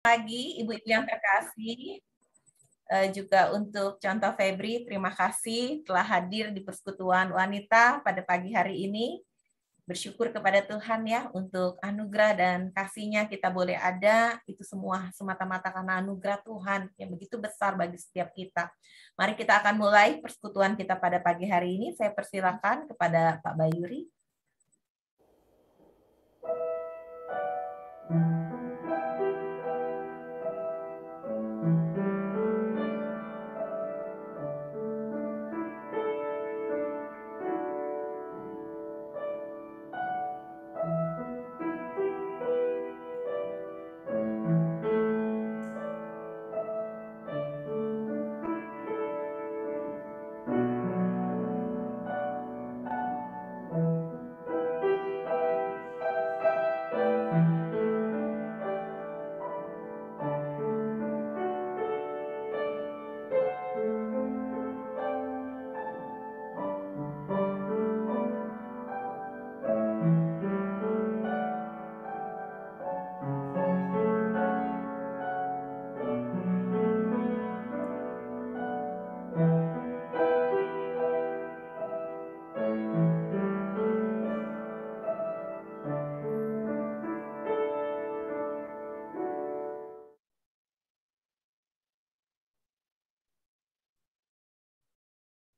pagi Ibu-Ibu yang terkasih. Juga untuk contoh Febri, terima kasih telah hadir di persekutuan wanita pada pagi hari ini. Bersyukur kepada Tuhan ya untuk anugerah dan kasih-Nya kita boleh ada, itu semua semata-mata karena anugerah Tuhan yang begitu besar bagi setiap kita. Mari kita akan mulai persekutuan kita pada pagi hari ini. Saya persilakan kepada Pak Bayuri.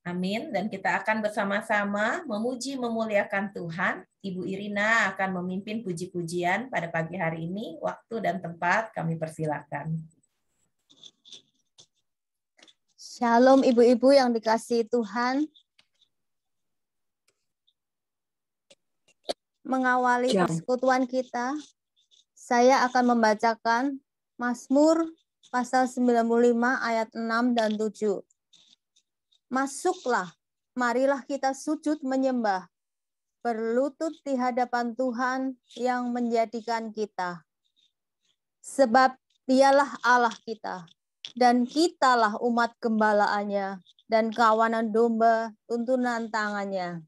Amin. Dan kita akan bersama-sama memuji memuliakan Tuhan. Ibu Irina akan memimpin puji-pujian pada pagi hari ini. Waktu dan tempat kami persilakan. Shalom ibu-ibu yang dikasihi Tuhan. Mengawali persekutuan kita, saya akan membacakan Mazmur pasal 95 ayat 6 dan 7. Masuklah, marilah kita sujud menyembah, berlutut di hadapan Tuhan yang menjadikan kita. Sebab Dialah Allah kita, dan kitalah umat gembalaannya, dan kawanan domba tuntunan tangannya.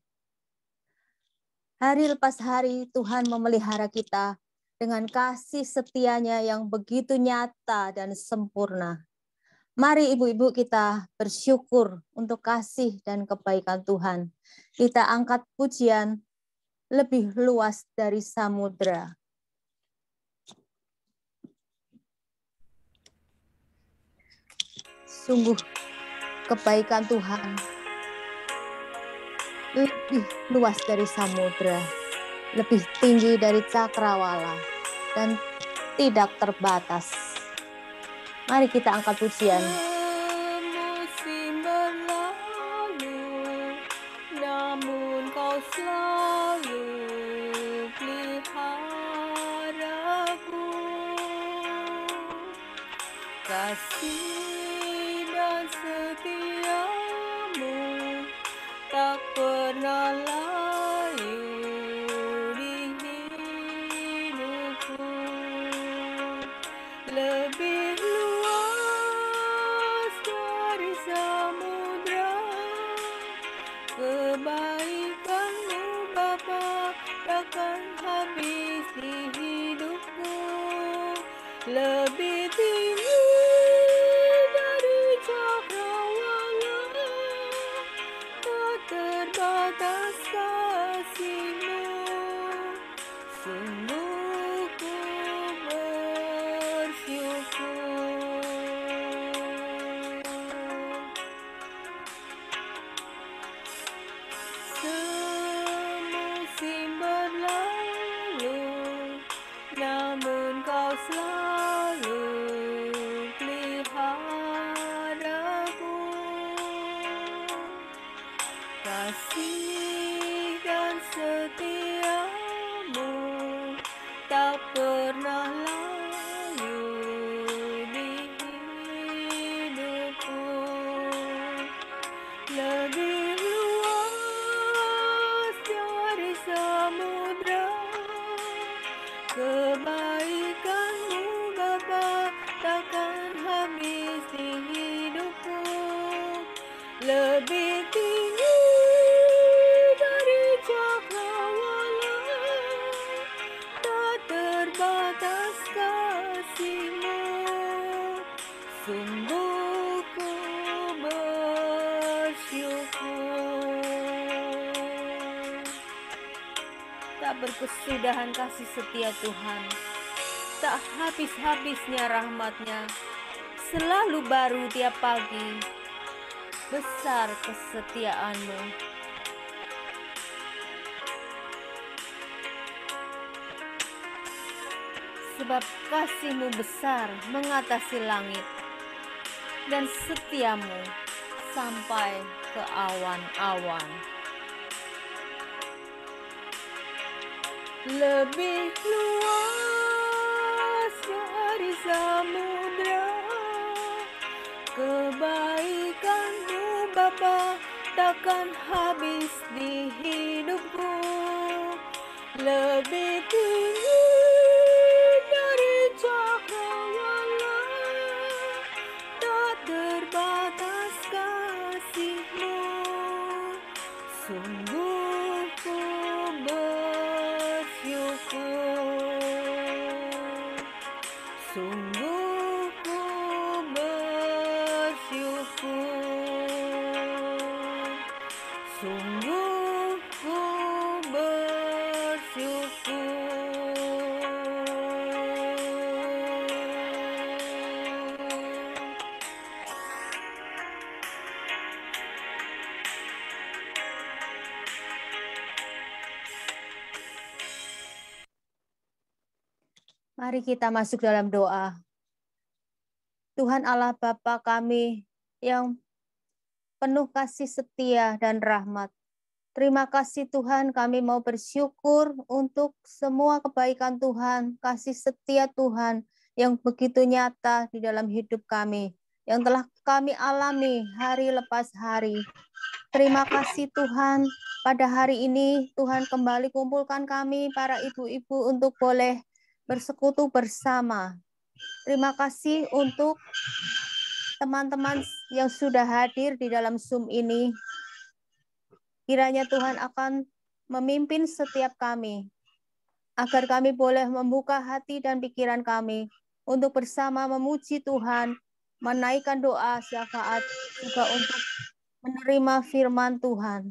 Hari lepas hari Tuhan memelihara kita dengan kasih setianya yang begitu nyata dan sempurna. Mari ibu-ibu kita bersyukur untuk kasih dan kebaikan Tuhan. Kita angkat pujian lebih luas dari samudra. Sungguh kebaikan Tuhan lebih luas dari samudra, lebih tinggi dari cakrawala, dan tidak terbatas. Mari kita angkat pujian. Musim berlalu, namun kau selalu peliharaku. Kasih dan setiamu tak pernah layu di hidupku. Lebih luas dari samudra, kebaikan-Mu Bapa takkan habis di hidupku. Lebih tinggi dari cakrawala, tak terbatas kasih-Mu. Sungguh ku bersyukur. Semusim berlalu, namun kau selalu peliharaku. Kasih dan setiamu tak pernah layu di hidupku. Lebih luas dari samudra, kebaikan-Mu Bapa takkan habis di hidupku. Lebih tinggi dari cakrawala, tak terbatas kasih-Mu. Sungguh ku bersyukur. Tak berkesudahan kasih setia Tuhan, tak habis-habisnya rahmat-Nya, selalu baru tiap pagi, besar kesetiaan-Mu. Sebab kasih-Mu besar mengatasi langit, dan setia-Mu sampai ke awan-awan. Lebih luas dari samudra, kebaikan-Mu Bapa takkan habis di hidupku. Lebih tinggi dari cakrawala, tak terbatas kasih-Mu. Sungguh ku bersyukur. Sungguh ku bersyukur. Sungguh ku bersyukur. Mari kita masuk dalam doa. Tuhan Allah Bapa kami yang penuh kasih setia dan rahmat. Terima kasih Tuhan, kami mau bersyukur untuk semua kebaikan Tuhan, kasih setia Tuhan yang begitu nyata di dalam hidup kami, yang telah kami alami hari lepas hari. Terima kasih Tuhan, pada hari ini Tuhan kembali kumpulkan kami para ibu-ibu untuk boleh bersekutu bersama. Terima kasih untuk teman-teman yang sudah hadir di dalam Zoom ini. Kiranya Tuhan akan memimpin setiap kami, agar kami boleh membuka hati dan pikiran kami untuk bersama memuji Tuhan, menaikkan doa syafaat, juga untuk menerima firman Tuhan.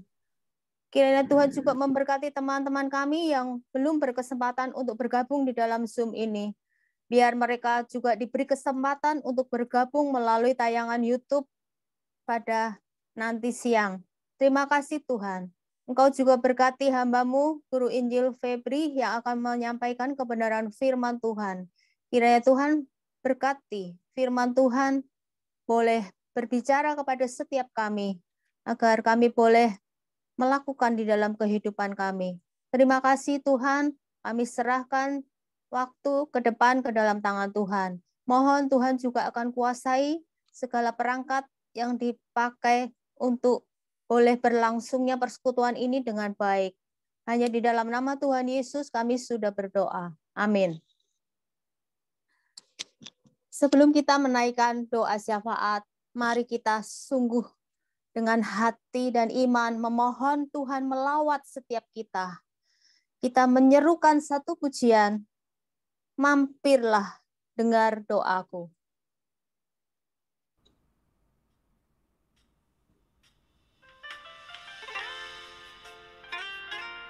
Kiranya Tuhan juga memberkati teman-teman kami yang belum berkesempatan untuk bergabung di dalam Zoom ini. Biar mereka juga diberi kesempatan untuk bergabung melalui tayangan YouTube pada nanti siang. Terima kasih Tuhan. Engkau juga berkati hamba-Mu, Guru Injil Febri, yang akan menyampaikan kebenaran firman Tuhan. Kiranya Tuhan berkati firman Tuhan boleh berbicara kepada setiap kami, agar kami boleh melakukan di dalam kehidupan kami. Terima kasih Tuhan, kami serahkan waktu ke depan ke dalam tangan Tuhan. Mohon Tuhan juga akan kuasai segala perangkat yang dipakai untuk boleh berlangsungnya persekutuan ini dengan baik. Hanya di dalam nama Tuhan Yesus kami sudah berdoa. Amin. Sebelum kita menaikkan doa syafaat, mari kita sungguh dengan hati dan iman memohon Tuhan melawat setiap kita. Kita menyerukan satu pujian, mampirlah dengar doaku.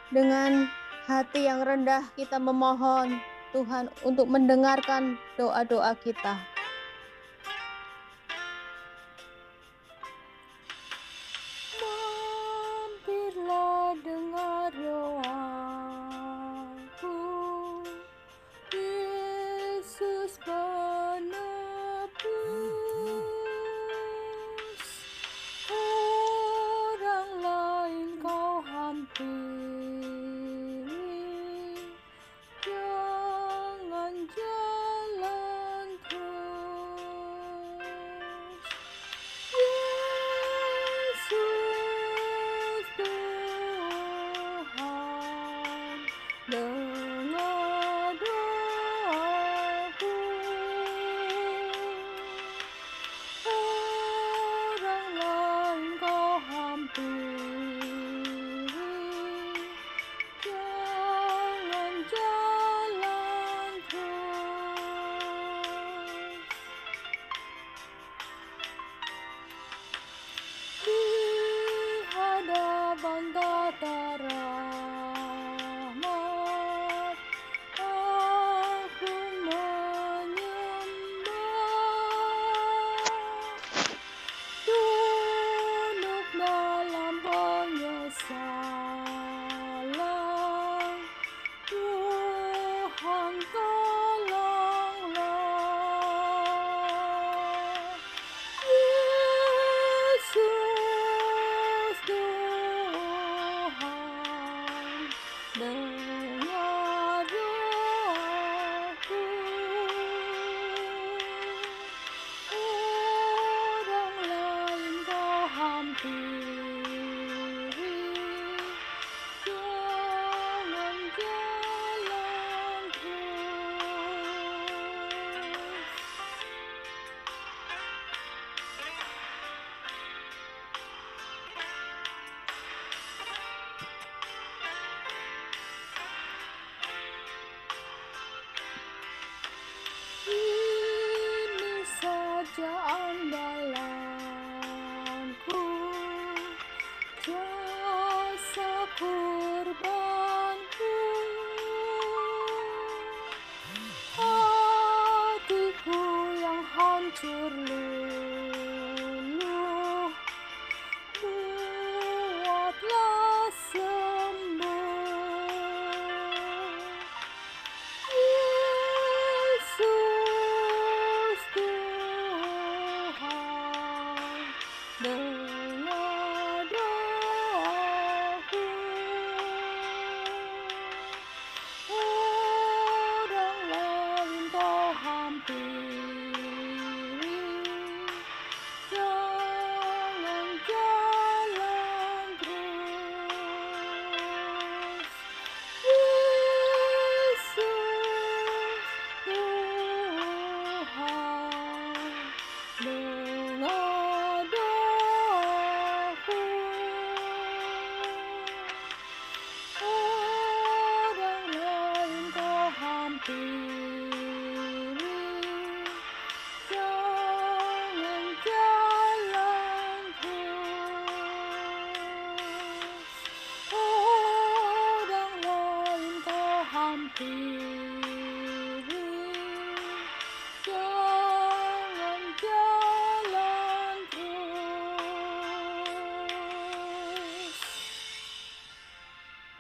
Dengan hati yang rendah kita memohon Tuhan untuk mendengarkan doa-doa kita. Mampirlah dengar doaku, Yesus penebus. Orang lain kau hampiri, jangan jalan terus. Yesus Tuhan, dengar doaku.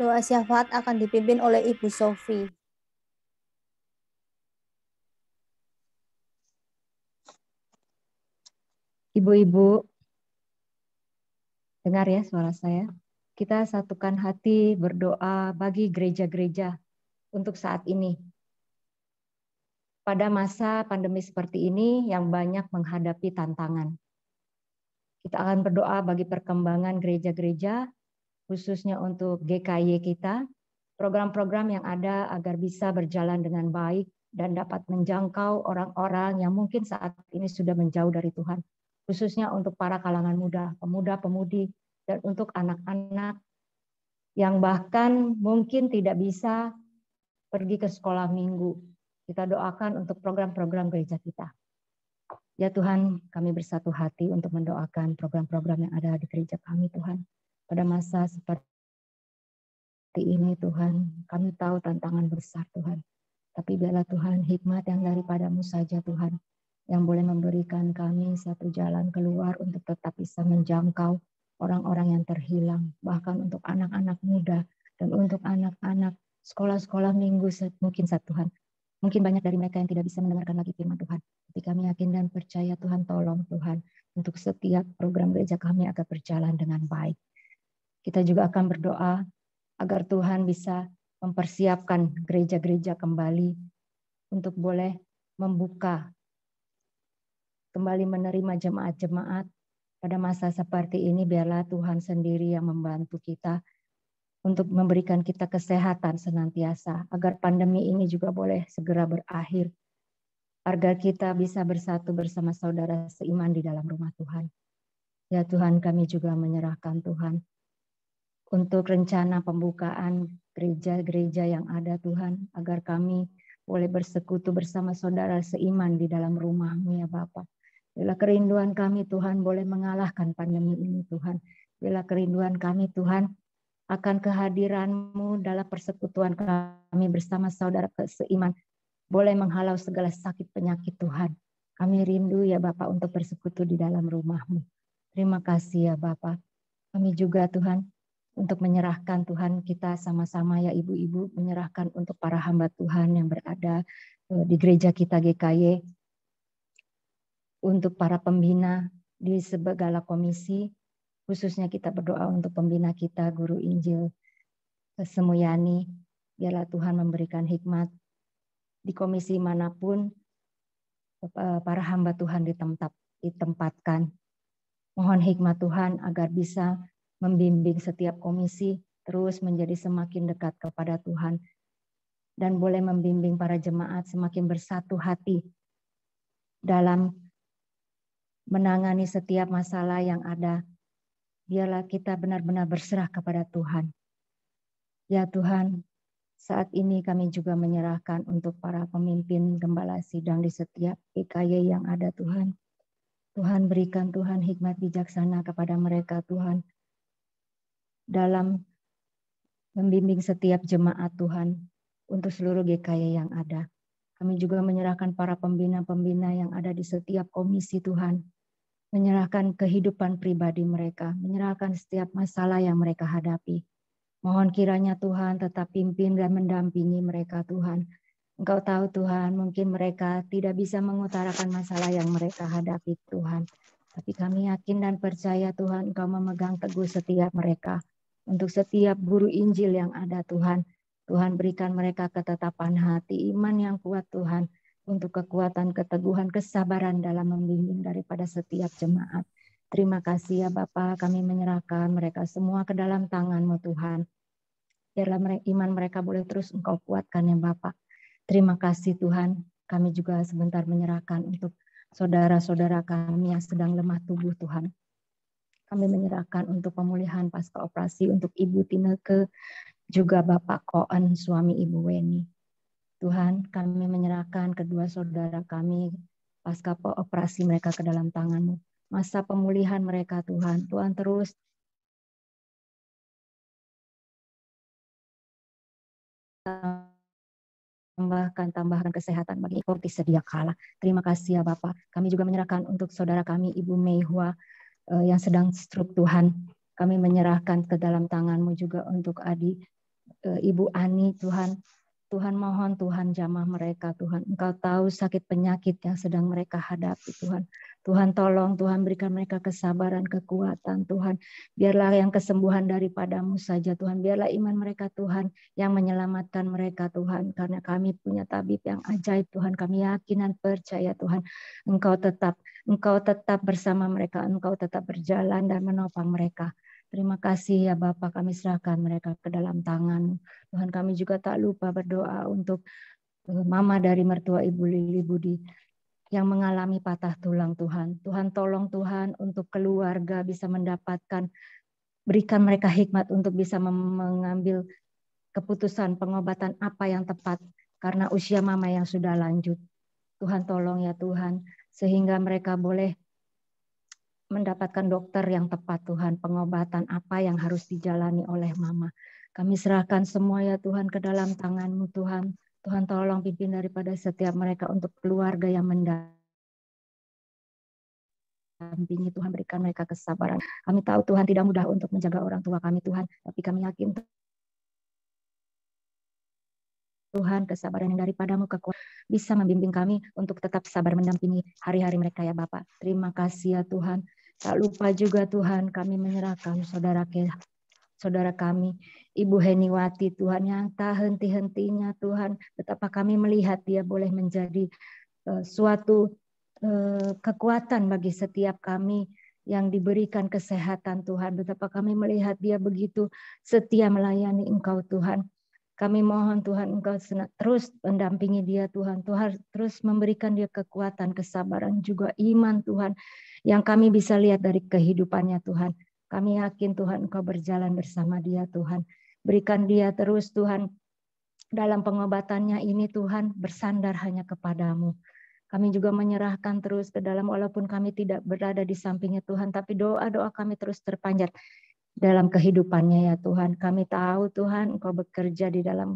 Doa syafaat akan dipimpin oleh Ibu Sofi. Ibu-ibu, dengar ya suara saya. Kita satukan hati berdoa bagi gereja-gereja untuk saat ini. Pada masa pandemi seperti ini yang banyak menghadapi tantangan. Kita akan berdoa bagi perkembangan gereja-gereja, khususnya untuk GKY kita, program-program yang ada agar bisa berjalan dengan baik dan dapat menjangkau orang-orang yang mungkin saat ini sudah menjauh dari Tuhan. Khususnya untuk para kalangan muda, pemuda-pemudi, dan untuk anak-anak yang bahkan mungkin tidak bisa pergi ke sekolah minggu. Kita doakan untuk program-program gereja kita. Ya Tuhan, kami bersatu hati untuk mendoakan program-program yang ada di gereja kami Tuhan. Pada masa seperti ini Tuhan, kami tahu tantangan besar Tuhan. Tapi biarlah Tuhan hikmat yang daripadamu saja Tuhan, yang boleh memberikan kami satu jalan keluar untuk tetap bisa menjangkau orang-orang yang terhilang, bahkan untuk anak-anak muda dan untuk anak-anak sekolah-sekolah minggu mungkin saat Tuhan. Mungkin banyak dari mereka yang tidak bisa mendengarkan lagi firman Tuhan. Tapi kami yakin dan percaya Tuhan, tolong Tuhan untuk setiap program gereja kami agar berjalan dengan baik. Kita juga akan berdoa agar Tuhan bisa mempersiapkan gereja-gereja kembali untuk boleh membuka, kembali menerima jemaat-jemaat pada masa seperti ini. Biarlah Tuhan sendiri yang membantu kita untuk memberikan kita kesehatan senantiasa, agar pandemi ini juga boleh segera berakhir, agar kita bisa bersatu bersama saudara seiman di dalam rumah Tuhan. Ya Tuhan, kami juga menyerahkan Tuhan untuk rencana pembukaan gereja-gereja yang ada Tuhan, agar kami boleh bersekutu bersama saudara seiman di dalam rumah-Mu ya Bapa. Bila kerinduan kami Tuhan boleh mengalahkan pandemi ini Tuhan. Bila kerinduan kami Tuhan akan kehadiran-Mu dalam persekutuan kami bersama saudara seiman, boleh menghalau segala sakit penyakit Tuhan. Kami rindu ya Bapa untuk bersekutu di dalam rumah-Mu. Terima kasih ya Bapa. Kami juga Tuhan untuk menyerahkan Tuhan, kita sama-sama ya ibu-ibu menyerahkan untuk para hamba Tuhan yang berada di gereja kita GKY, untuk para pembina di segala komisi. Khususnya kita berdoa untuk pembina kita, Guru Injil Semuyani. Biarlah Tuhan memberikan hikmat di komisi manapun para hamba Tuhan ditempatkan. Mohon hikmat Tuhan agar bisa membimbing setiap komisi terus menjadi semakin dekat kepada Tuhan. Dan boleh membimbing para jemaat semakin bersatu hati dalam menangani setiap masalah yang ada. Biarlah kita benar-benar berserah kepada Tuhan. Ya Tuhan, saat ini kami juga menyerahkan untuk para pemimpin gembala sidang di setiap GKY yang ada Tuhan. Tuhan berikan Tuhan hikmat bijaksana kepada mereka Tuhan. Dalam membimbing setiap jemaat Tuhan untuk seluruh GKY yang ada. Kami juga menyerahkan para pembina-pembina yang ada di setiap komisi Tuhan. Menyerahkan kehidupan pribadi mereka, menyerahkan setiap masalah yang mereka hadapi. Mohon kiranya Tuhan tetap pimpin dan mendampingi mereka Tuhan. Engkau tahu Tuhan, mungkin mereka tidak bisa mengutarakan masalah yang mereka hadapi Tuhan. Tapi kami yakin dan percaya Tuhan, Engkau memegang teguh setiap mereka. Untuk setiap guru Injil yang ada Tuhan, Tuhan berikan mereka ketetapan hati, iman yang kuat Tuhan. Untuk kekuatan, keteguhan, kesabaran dalam membimbing daripada setiap jemaat. Terima kasih ya Bapa, kami menyerahkan mereka semua ke dalam tangan-Mu Tuhan. Biarlah iman mereka boleh terus Engkau kuatkan ya Bapa. Terima kasih Tuhan, kami juga sebentar menyerahkan untuk saudara-saudara kami yang sedang lemah tubuh Tuhan. Kami menyerahkan untuk pemulihan pasca operasi untuk Ibu Tineke, juga Bapak Koen, suami Ibu Weni. Tuhan, kami menyerahkan kedua saudara kami pasca operasi mereka ke dalam tangan-Mu. Masa pemulihan mereka Tuhan, Tuhan terus tambahkan kesehatan bagi seperti sedia kala. Terima kasih ya Bapak. Kami juga menyerahkan untuk saudara kami Ibu Meihua yang sedang stroke Tuhan. Kami menyerahkan ke dalam tangan-Mu juga untuk Adi Ibu Ani, Tuhan. Tuhan mohon Tuhan jamah mereka Tuhan. Engkau tahu sakit penyakit yang sedang mereka hadapi Tuhan. Tuhan tolong Tuhan berikan mereka kesabaran, kekuatan Tuhan. Biarlah yang kesembuhan daripadamu saja Tuhan. Biarlah iman mereka Tuhan yang menyelamatkan mereka Tuhan. Karena kami punya tabib yang ajaib Tuhan. Kami yakin dan percaya Tuhan. Engkau tetap bersama mereka. Engkau tetap berjalan dan menopang mereka. Terima kasih ya Bapak, kami serahkan mereka ke dalam tangan. Tuhan, kami juga tak lupa berdoa untuk mama dari mertua Ibu Lili Budi yang mengalami patah tulang Tuhan. Tuhan tolong Tuhan untuk keluarga bisa mendapatkan, berikan mereka hikmat untuk bisa mengambil keputusan pengobatan apa yang tepat karena usia mama yang sudah lanjut. Tuhan tolong ya Tuhan, sehingga mereka boleh mendapatkan dokter yang tepat Tuhan, pengobatan apa yang harus dijalani oleh mama. Kami serahkan semua ya Tuhan ke dalam tangan-Mu Tuhan. Tuhan tolong pimpin daripada setiap mereka untuk keluarga yang mendampingi Tuhan, berikan mereka kesabaran. Kami tahu Tuhan tidak mudah untuk menjaga orang tua kami Tuhan, tapi kami yakin Tuhan kesabaran yang daripadamu kekuatan bisa membimbing kami untuk tetap sabar mendampingi hari-hari mereka ya Bapak. Terima kasih ya Tuhan. Tak lupa juga Tuhan kami menyerahkan saudara kami Ibu Heniwati Tuhan yang tak henti-hentinya Tuhan. Betapa kami melihat dia boleh menjadi suatu kekuatan bagi setiap kami yang diberikan kesehatan Tuhan. Betapa kami melihat dia begitu setia melayani Engkau Tuhan. Kami mohon Tuhan Engkau terus mendampingi dia Tuhan. Tuhan terus memberikan dia kekuatan, kesabaran, juga iman Tuhan. Yang kami bisa lihat dari kehidupannya Tuhan. Kami yakin Tuhan Engkau berjalan bersama dia Tuhan. Berikan dia terus Tuhan dalam pengobatannya ini Tuhan bersandar hanya kepadamu. Kami juga menyerahkan terus ke dalam walaupun kami tidak berada di sampingnya Tuhan. Tapi doa-doa kami terus terpanjat dalam kehidupannya ya Tuhan. Kami tahu Tuhan Engkau bekerja di dalam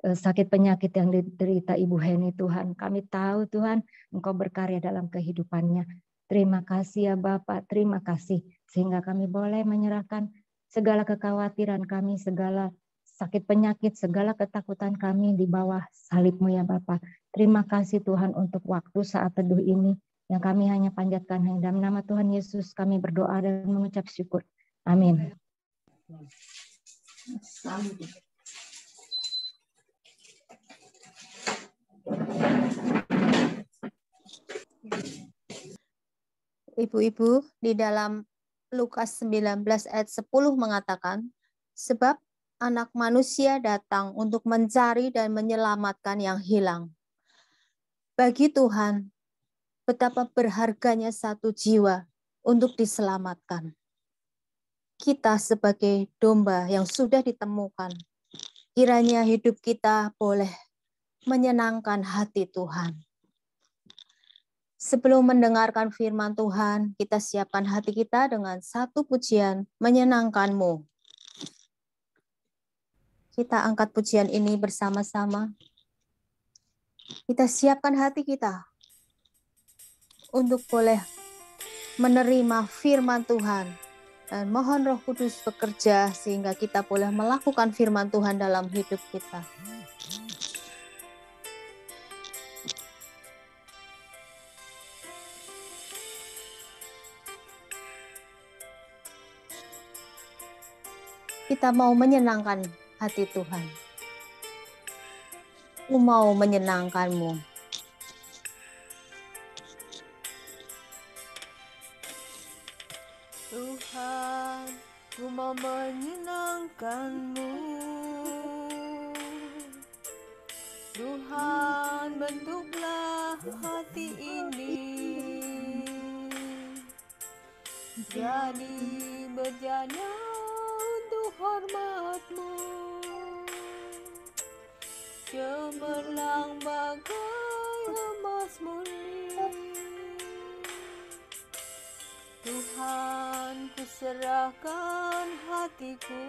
sakit penyakit yang diderita Ibu Heni Tuhan. Kami tahu Tuhan Engkau berkarya dalam kehidupannya. Terima kasih ya Bapak, terima kasih. Sehingga kami boleh menyerahkan segala kekhawatiran kami, segala sakit penyakit, segala ketakutan kami di bawah salib-Mu ya Bapak. Terima kasih Tuhan untuk waktu saat teduh ini yang kami hanya panjatkan hanya dalam nama Tuhan Yesus kami berdoa dan mengucap syukur. Amin. Ibu-ibu, di dalam Lukas 19 ayat 10 mengatakan, sebab anak manusia datang untuk mencari dan menyelamatkan yang hilang. Bagi Tuhan, betapa berharganya satu jiwa untuk diselamatkan. Kita sebagai domba yang sudah ditemukan, kiranya hidup kita boleh menyenangkan hati Tuhan. Sebelum mendengarkan firman Tuhan, kita siapkan hati kita dengan satu pujian menyenangkan-Mu. Kita angkat pujian ini bersama-sama. Kita siapkan hati kita untuk boleh menerima firman Tuhan. Dan mohon Roh Kudus bekerja sehingga kita boleh melakukan firman Tuhan dalam hidup kita. Kita mau menyenangkan hati Tuhan. Aku mau menyenangkan-Mu. Tuhan, ku mau menyenangkan-Mu. Tuhan, bentuklah hati ini jadi berjana untuk hormat-Mu, cemerlang bagai emas murni. Tuhan, ku serahkan hatiku,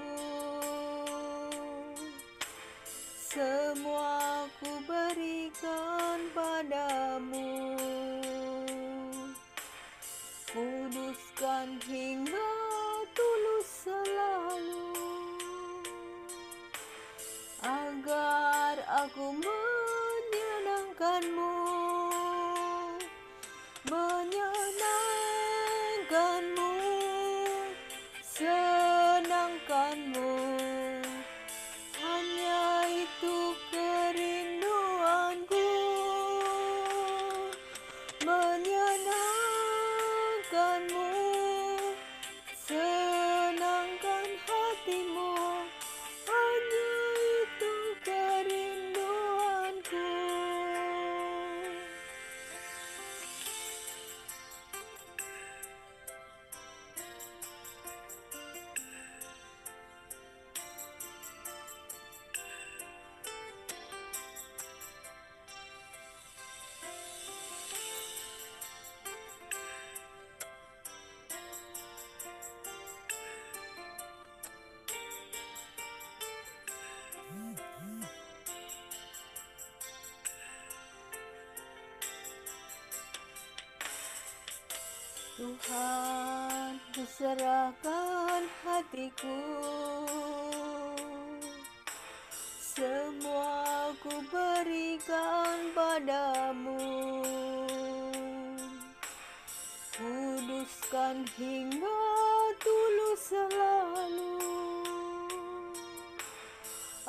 semua ku berikan padamu. Kuduskan hingga tulus selalu, menyenangkanmu, menyenangkanmu, senangkanmu. Hanya itu kerinduanku, menyenangkanmu, senangkan hatimu. Hanya itu kerinduanku. Tuhan, kuserahkan hatiku, semua ku berikan padamu. Kuduskan hingga tulus selalu,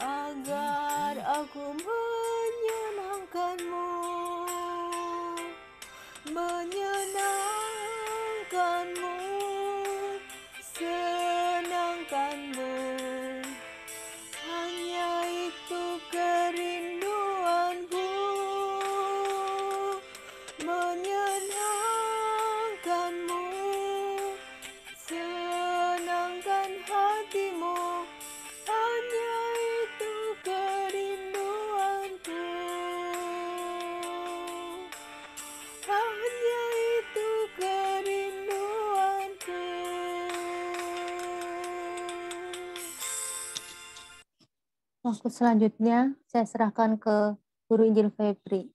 agar aku menyenangkanmu, menyenangkanmu, senangkanmu. Hanya itu kerinduanku, menyenangkanmu, senangkan hatimu. Hanya itu kerinduanku, hanya itu kerinduanku. Waktu selanjutnya saya serahkan ke Guru Injil Febri.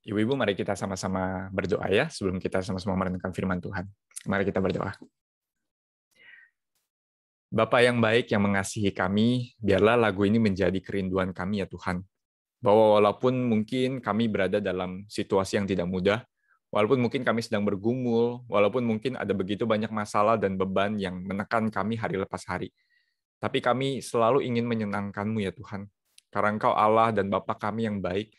Ibu-ibu, mari kita sama-sama berdoa ya sebelum kita sama-sama merenungkan firman Tuhan. Mari kita berdoa. Bapa yang baik yang mengasihi kami, biarlah lagu ini menjadi kerinduan kami ya Tuhan. Bahwa walaupun mungkin kami berada dalam situasi yang tidak mudah, walaupun mungkin kami sedang bergumul, walaupun mungkin ada begitu banyak masalah dan beban yang menekan kami hari lepas hari, tapi kami selalu ingin menyenangkan-Mu ya Tuhan. Karena Engkau Allah dan Bapa kami yang baik,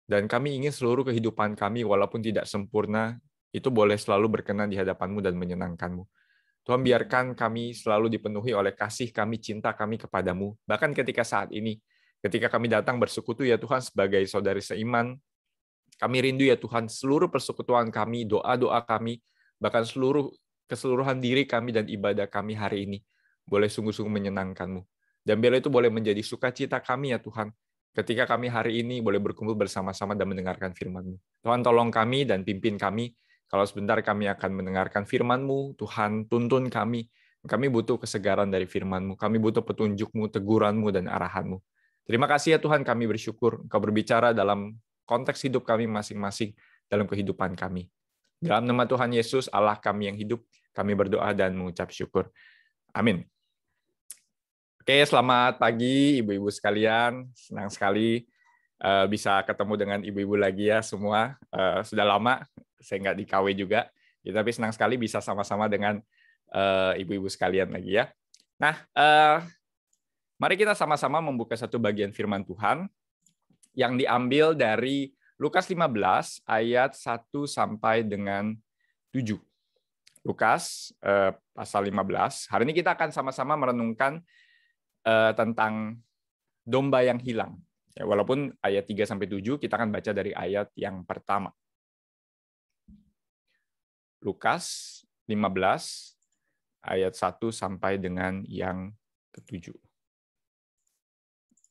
dan kami ingin seluruh kehidupan kami walaupun tidak sempurna, itu boleh selalu berkenan di hadapan-Mu dan menyenangkan-Mu. Tuhan, biarkan kami selalu dipenuhi oleh kasih kami, cinta kami kepadamu. Bahkan ketika saat ini, ketika kami datang bersekutu ya Tuhan sebagai saudari seiman, kami rindu ya Tuhan seluruh persekutuan kami, doa-doa kami, bahkan keseluruhan diri kami dan ibadah kami hari ini boleh sungguh-sungguh menyenangkan-Mu. Dan biarlah itu boleh menjadi sukacita kami ya Tuhan, ketika kami hari ini boleh berkumpul bersama-sama dan mendengarkan firman-Mu. Tuhan, tolong kami dan pimpin kami. Kalau sebentar kami akan mendengarkan firman-Mu, Tuhan tuntun kami. Kami butuh kesegaran dari firman-Mu. Kami butuh petunjuk-Mu, teguran-Mu, dan arahan-Mu. Terima kasih ya Tuhan, kami bersyukur Engkau berbicara dalam konteks hidup kami masing-masing, dalam kehidupan kami. Dalam nama Tuhan Yesus, Allah kami yang hidup, kami berdoa dan mengucap syukur. Amin. Oke, selamat pagi ibu-ibu sekalian. Senang sekali bisa ketemu dengan ibu-ibu lagi ya semua. Sudah lama saya nggak di KW juga, ya, tapi senang sekali bisa sama-sama dengan ibu-ibu sekalian lagi ya. Nah, mari kita sama-sama membuka satu bagian firman Tuhan yang diambil dari Lukas 15 ayat 1 sampai dengan 7. Lukas pasal 15. Hari ini kita akan sama-sama merenungkan tentang domba yang hilang. Ya, walaupun ayat 3 sampai 7 kita akan baca dari ayat yang pertama. Lukas 15 ayat 1 sampai dengan yang ke-7.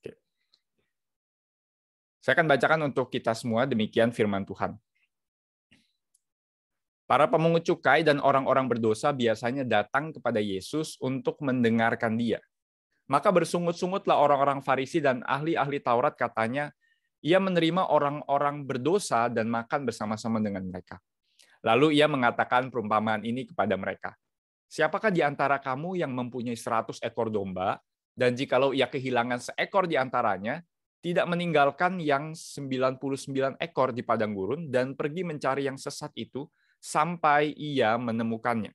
Oke. Saya akan bacakan untuk kita semua, demikian firman Tuhan. Para pemungut cukai dan orang-orang berdosa biasanya datang kepada Yesus untuk mendengarkan Dia. Maka bersungut-sungutlah orang-orang Farisi dan ahli-ahli Taurat, katanya, ia menerima orang-orang berdosa dan makan bersama-sama dengan mereka. Lalu ia mengatakan perumpamaan ini kepada mereka. Siapakah di antara kamu yang mempunyai 100 ekor domba, dan jikalau ia kehilangan seekor di antaranya, tidak meninggalkan yang 99 ekor di padang gurun dan pergi mencari yang sesat itu sampai ia menemukannya.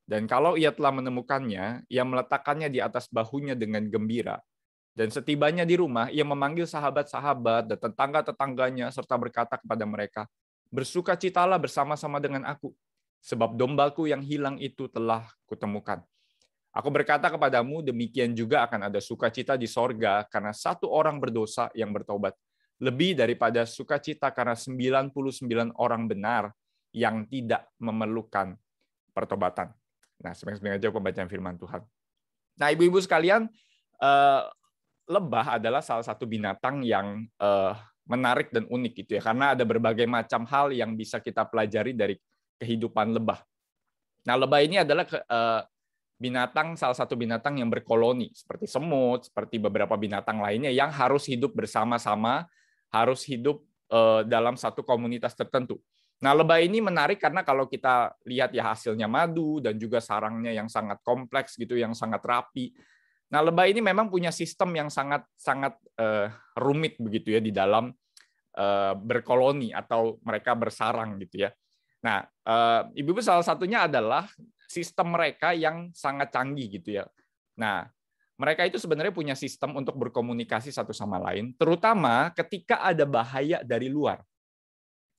Dan kalau ia telah menemukannya, ia meletakkannya di atas bahunya dengan gembira. Dan setibanya di rumah, ia memanggil sahabat-sahabat dan tetangga-tetangganya serta berkata kepada mereka, "Bersukacitalah bersama-sama dengan aku, sebab dombaku yang hilang itu telah kutemukan." Aku berkata kepadamu, demikian juga akan ada sukacita di sorga karena satu orang berdosa yang bertobat, lebih daripada sukacita karena 99 orang benar yang tidak memerlukan pertobatan. Nah, sebenarnya aja pembacaan firman Tuhan. Nah, ibu-ibu sekalian, lebah adalah salah satu binatang yang menarik dan unik gitu ya, karena ada berbagai macam hal yang bisa kita pelajari dari kehidupan lebah. Nah, lebah ini adalah salah satu binatang yang berkoloni, seperti semut, seperti beberapa binatang lainnya yang harus hidup bersama-sama, harus hidup dalam satu komunitas tertentu. Nah, lebah ini menarik karena kalau kita lihat ya hasilnya madu dan juga sarangnya yang sangat kompleks gitu, yang sangat rapi. Nah, lebah ini memang punya sistem yang sangat rumit begitu ya di dalam berkoloni atau mereka bersarang gitu ya. Nah, ibu-ibu salah satunya adalah sistem mereka yang sangat canggih gitu ya. Nah, mereka itu sebenarnya punya sistem untuk berkomunikasi satu sama lain, terutama ketika ada bahaya dari luar.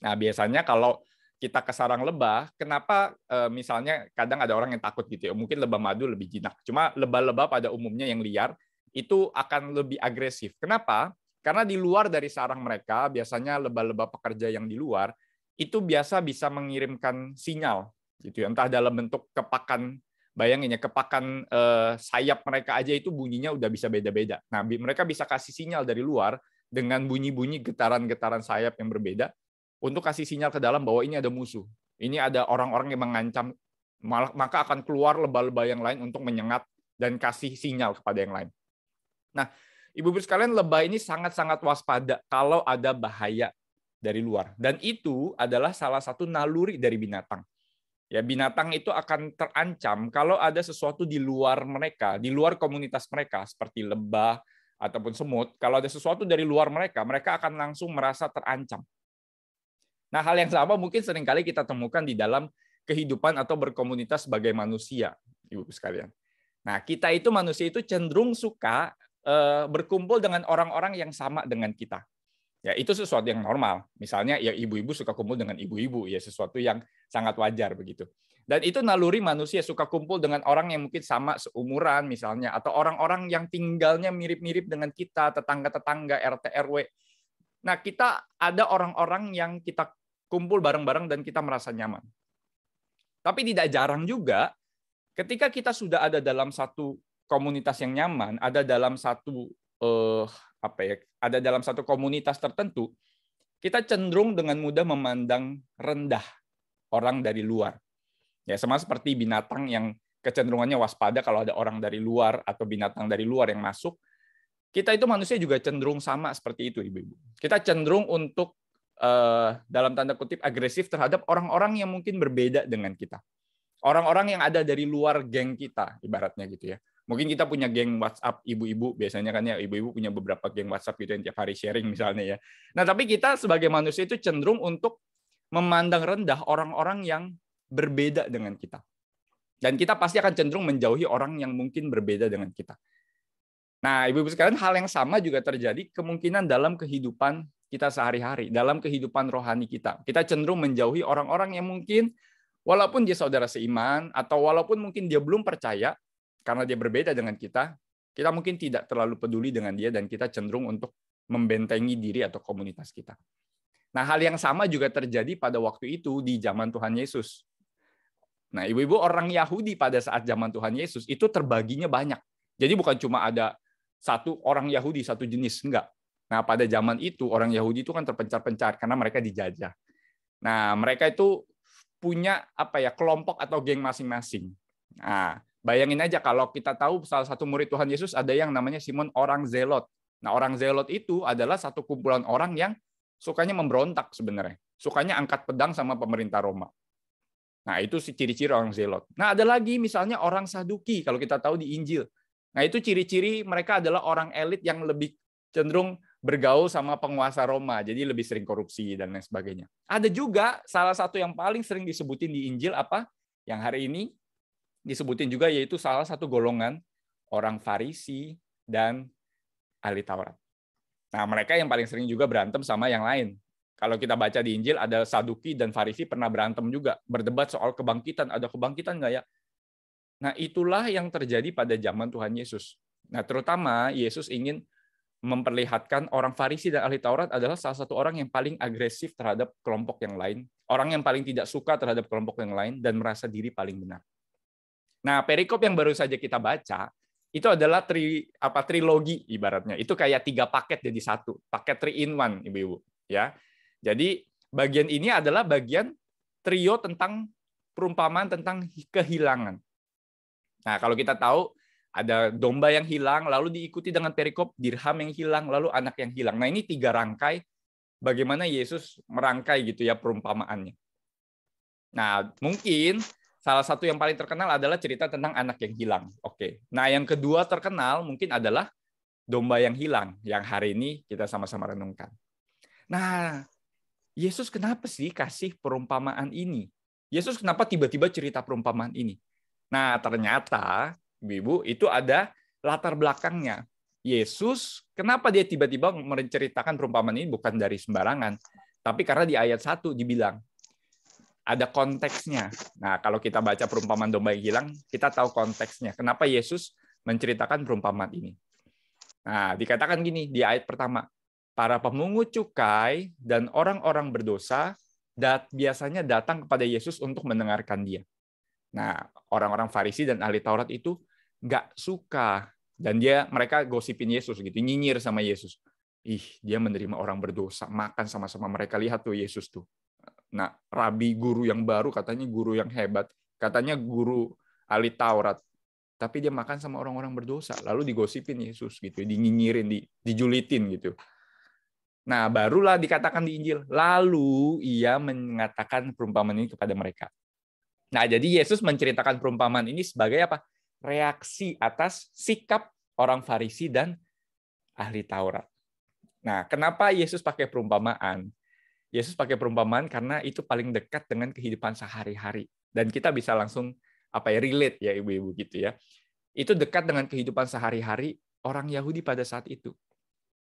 Nah, biasanya kalau kita ke sarang lebah, kenapa misalnya kadang ada orang yang takut gitu ya, mungkin lebah madu lebih jinak. Cuma lebah-lebah pada umumnya yang liar itu akan lebih agresif. Kenapa? Karena di luar dari sarang mereka, biasanya lebah-lebah pekerja yang di luar, itu biasa bisa mengirimkan sinyal gitu ya, entah dalam bentuk kepakan, bayangin ya, kepakan sayap mereka aja itu bunyinya udah bisa beda-beda. Nah, mereka bisa kasih sinyal dari luar dengan bunyi-bunyi getaran-getaran sayap yang berbeda untuk kasih sinyal ke dalam bahwa ini ada musuh, ini ada orang-orang yang mengancam, maka akan keluar lebah-lebah yang lain untuk menyengat dan kasih sinyal kepada yang lain. Nah, ibu-ibu sekalian, lebah ini sangat-sangat waspada kalau ada bahaya dari luar, dan itu adalah salah satu naluri dari binatang. Ya, binatang itu akan terancam kalau ada sesuatu di luar mereka, di luar komunitas mereka, seperti lebah ataupun semut. Kalau ada sesuatu dari luar mereka, mereka akan langsung merasa terancam. Nah, hal yang sama mungkin seringkali kita temukan di dalam kehidupan atau berkomunitas sebagai manusia, ibu sekalian. Nah, kita itu manusia itu cenderung suka berkumpul dengan orang-orang yang sama dengan kita. Ya, itu sesuatu yang normal. Misalnya ya ibu-ibu suka kumpul dengan ibu-ibu, ya sesuatu yang sangat wajar begitu. Dan itu naluri manusia, suka kumpul dengan orang yang mungkin sama seumuran misalnya, atau orang-orang yang tinggalnya mirip-mirip dengan kita, tetangga-tetangga, RT RW. Nah, kita ada orang-orang yang kita kumpul bareng-bareng dan kita merasa nyaman. Tapi tidak jarang juga ketika kita sudah ada dalam satu komunitas yang nyaman, ada dalam satu ada dalam satu komunitas tertentu, kita cenderung dengan mudah memandang rendah orang dari luar. Ya, sama seperti binatang yang kecenderungannya waspada kalau ada orang dari luar atau binatang dari luar yang masuk. Kita itu manusia juga cenderung sama seperti itu, ibu-ibu. Kita cenderung untuk dalam tanda kutip agresif terhadap orang-orang yang mungkin berbeda dengan kita. Orang-orang yang ada dari luar geng kita, ibaratnya gitu ya. Mungkin kita punya geng WhatsApp ibu-ibu, biasanya kan ya ibu-ibu punya beberapa geng WhatsApp gitu yang tiap hari sharing misalnya ya. Nah, tapi kita sebagai manusia itu cenderung untuk memandang rendah orang-orang yang berbeda dengan kita. Dan kita pasti akan cenderung menjauhi orang yang mungkin berbeda dengan kita. Nah, ibu-ibu sekalian, hal yang sama juga terjadi kemungkinan dalam kehidupan kita sehari-hari, dalam kehidupan rohani kita. Kita cenderung menjauhi orang-orang yang mungkin walaupun dia saudara seiman atau walaupun mungkin dia belum percaya, karena dia berbeda dengan kita mungkin tidak terlalu peduli dengan dia dan kita cenderung untuk membentengi diri atau komunitas kita. Nah, hal yang sama juga terjadi pada waktu itu di zaman Tuhan Yesus. Nah, ibu-ibu, orang Yahudi pada saat zaman Tuhan Yesus itu terbaginya banyak. Jadi bukan cuma ada satu orang Yahudi, satu jenis, enggak. Nah, pada zaman itu orang Yahudi itu kan terpencar-pencar karena mereka dijajah. Nah, mereka itu punya kelompok atau geng masing-masing. Nah, bayangin aja kalau kita tahu salah satu murid Tuhan Yesus ada yang namanya Simon orang Zelot. Nah, orang Zelot itu adalah satu kumpulan orang yang sukanya memberontak sebenarnya. Sukanya angkat pedang sama pemerintah Roma. Nah, itu ciri-ciri orang Zelot. Nah, ada lagi misalnya orang Saduki, kalau kita tahu di Injil. Nah, itu ciri-ciri mereka adalah orang elit yang lebih cenderung bergaul sama penguasa Roma, jadi lebih sering korupsi dan lain sebagainya. Ada juga salah satu yang paling sering disebutin di Injil apa? Yang hari ini disebutin juga, yaitu salah satu golongan orang Farisi dan ahli Taurat. Nah, mereka yang paling sering juga berantem sama yang lain. Kalau kita baca di Injil, ada Saduki dan Farisi pernah berantem juga, berdebat soal kebangkitan. Ada kebangkitan nggak ya? Nah, itulah yang terjadi pada zaman Tuhan Yesus. Nah, terutama Yesus ingin memperlihatkan orang Farisi dan ahli Taurat adalah salah satu orang yang paling agresif terhadap kelompok yang lain, orang yang paling tidak suka terhadap kelompok yang lain, dan merasa diri paling benar. Nah, perikop yang baru saja kita baca, itu adalah trilogi ibaratnya. Itu kayak 3 paket jadi satu, paket 3 in 1, Ibu-ibu. Ya. Jadi bagian ini adalah bagian trio tentang perumpamaan tentang kehilangan. Nah, kalau kita tahu ada domba yang hilang, lalu diikuti dengan perikop dirham yang hilang, lalu anak yang hilang. Nah, ini 3 rangkai bagaimana Yesus merangkai gitu ya perumpamaannya. Nah, mungkin salah satu yang paling terkenal adalah cerita tentang anak yang hilang. Oke. Nah, yang kedua terkenal mungkin adalah domba yang hilang, yang hari ini kita sama-sama renungkan. Nah, Yesus kenapa sih kasih perumpamaan ini? Yesus kenapa tiba-tiba cerita perumpamaan ini? Nah, ternyata, Ibu-ibu, itu ada latar belakangnya. Yesus, kenapa dia tiba-tiba menceritakan perumpamaan ini bukan dari sembarangan, tapi karena di ayat 1 dibilang, ada konteksnya. Nah, kalau kita baca perumpamaan domba yang hilang, kita tahu konteksnya. Kenapa Yesus menceritakan perumpamaan ini? Nah, dikatakan gini di ayat pertama, para pemungut cukai dan orang-orang berdosa biasanya datang kepada Yesus untuk mendengarkan dia. Nah, orang-orang Farisi dan ahli Taurat itu nggak suka, dan mereka gosipin Yesus gitu, nyinyir sama Yesus. Ih, dia menerima orang berdosa, makan sama-sama mereka. Lihat tuh Yesus tuh. Nah, rabi guru yang baru, katanya guru yang hebat, katanya guru ahli Taurat, tapi dia makan sama orang-orang berdosa, lalu digosipin Yesus gitu, dinyinyirin, dijulitin gitu. Nah, barulah dikatakan di Injil, lalu ia mengatakan perumpamaan ini kepada mereka. Nah, jadi Yesus menceritakan perumpamaan ini sebagai apa? Reaksi atas sikap orang Farisi dan ahli Taurat. Nah, kenapa Yesus pakai perumpamaan? Yesus pakai perumpamaan karena itu paling dekat dengan kehidupan sehari-hari. Dan kita bisa langsung relate ya Ibu-ibu gitu ya. Itu dekat dengan kehidupan sehari-hari orang Yahudi pada saat itu.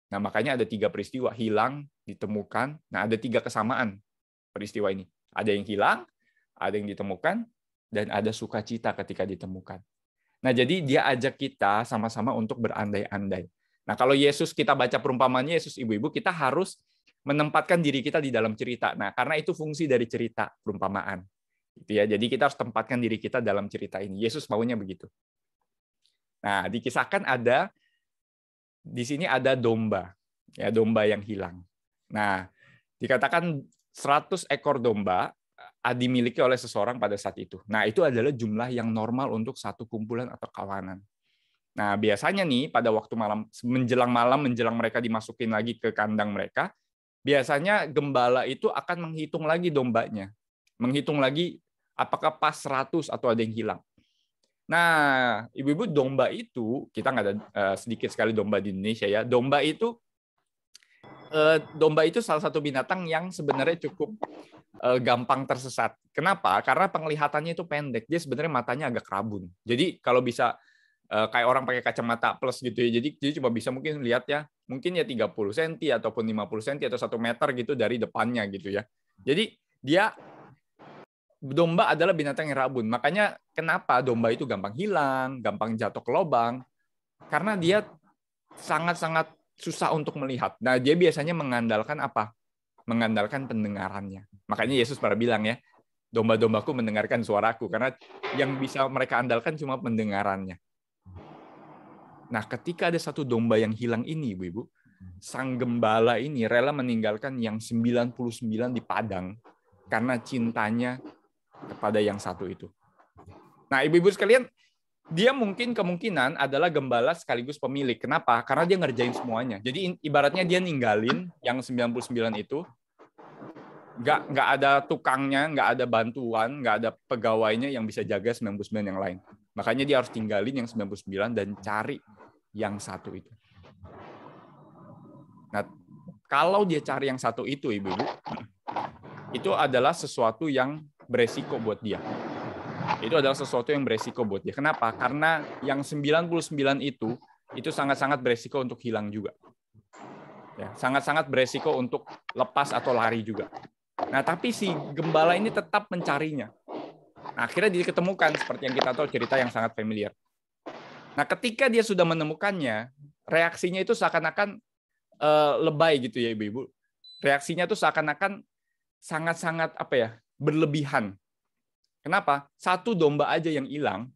Nah, makanya ada 3 peristiwa, hilang, ditemukan. Nah, ada 3 kesamaan peristiwa ini. Ada yang hilang, ada yang ditemukan, dan ada sukacita ketika ditemukan. Nah, jadi dia ajak kita sama-sama untuk berandai-andai. Nah, kalau Yesus, kita baca perumpamaannya Yesus, Ibu-ibu, kita harus menempatkan diri kita di dalam cerita. Nah, karena itu fungsi dari cerita perumpamaan. Gitu ya. Jadi kita harus tempatkan diri kita dalam cerita ini. Yesus maunya begitu. Nah, dikisahkan di sini ada domba, ya domba yang hilang. Nah, dikatakan 100 ekor domba dimiliki oleh seseorang pada saat itu. Nah, itu adalah jumlah yang normal untuk satu kumpulan atau kawanan. Nah, biasanya nih pada waktu malam menjelang mereka dimasukin lagi ke kandang mereka, biasanya gembala itu akan menghitung lagi dombanya. Menghitung lagi apakah pas 100 atau ada yang hilang. Nah, Ibu-ibu, domba itu, kita nggak ada sedikit sekali domba di Indonesia ya. Domba itu salah satu binatang yang sebenarnya cukup gampang tersesat. Kenapa? Karena penglihatannya itu pendek. Dia sebenarnya matanya agak rabun. Jadi kalau bisa kayak orang pakai kacamata plus gitu ya. Jadi cuma bisa mungkin lihat ya, mungkin ya 30 cm ataupun 50 cm atau 1 meter gitu dari depannya gitu ya. Jadi domba adalah binatang yang rabun. Makanya kenapa domba itu gampang hilang, gampang jatuh ke lubang? Karena dia sangat-sangat susah untuk melihat. Nah, dia biasanya mengandalkan apa? Mengandalkan pendengarannya. Makanya Yesus pernah bilang ya, domba-dombaku mendengarkan suaraku. Karena yang bisa mereka andalkan cuma pendengarannya. Nah, ketika ada satu domba yang hilang ini, Ibu-ibu, sang gembala ini rela meninggalkan yang 99 di padang karena cintanya kepada yang satu itu. Nah, Ibu-ibu sekalian, dia mungkin kemungkinan adalah gembala sekaligus pemilik. Kenapa? Karena dia ngerjain semuanya. Jadi ibaratnya dia ninggalin yang 99 itu, nggak ada tukangnya, nggak ada bantuan, nggak ada pegawainya yang bisa jaga 99 yang lain. Makanya dia harus tinggalin yang 99 dan cari yang satu itu. Nah, kalau dia cari yang satu itu, ibu-ibu, itu adalah sesuatu yang beresiko buat dia. Itu adalah sesuatu yang beresiko buat dia. Kenapa? Karena yang 99 itu sangat-sangat beresiko untuk hilang juga. Ya, sangat-sangat beresiko untuk lepas atau lari juga. Nah, tapi si gembala ini tetap mencarinya. Nah, akhirnya diketemukan, seperti yang kita tahu, cerita yang sangat familiar. Nah, ketika dia sudah menemukannya, reaksinya itu seakan-akan lebay gitu ya, ibu-ibu. Reaksinya itu seakan-akan sangat-sangat berlebihan. Kenapa? Satu domba aja yang hilang,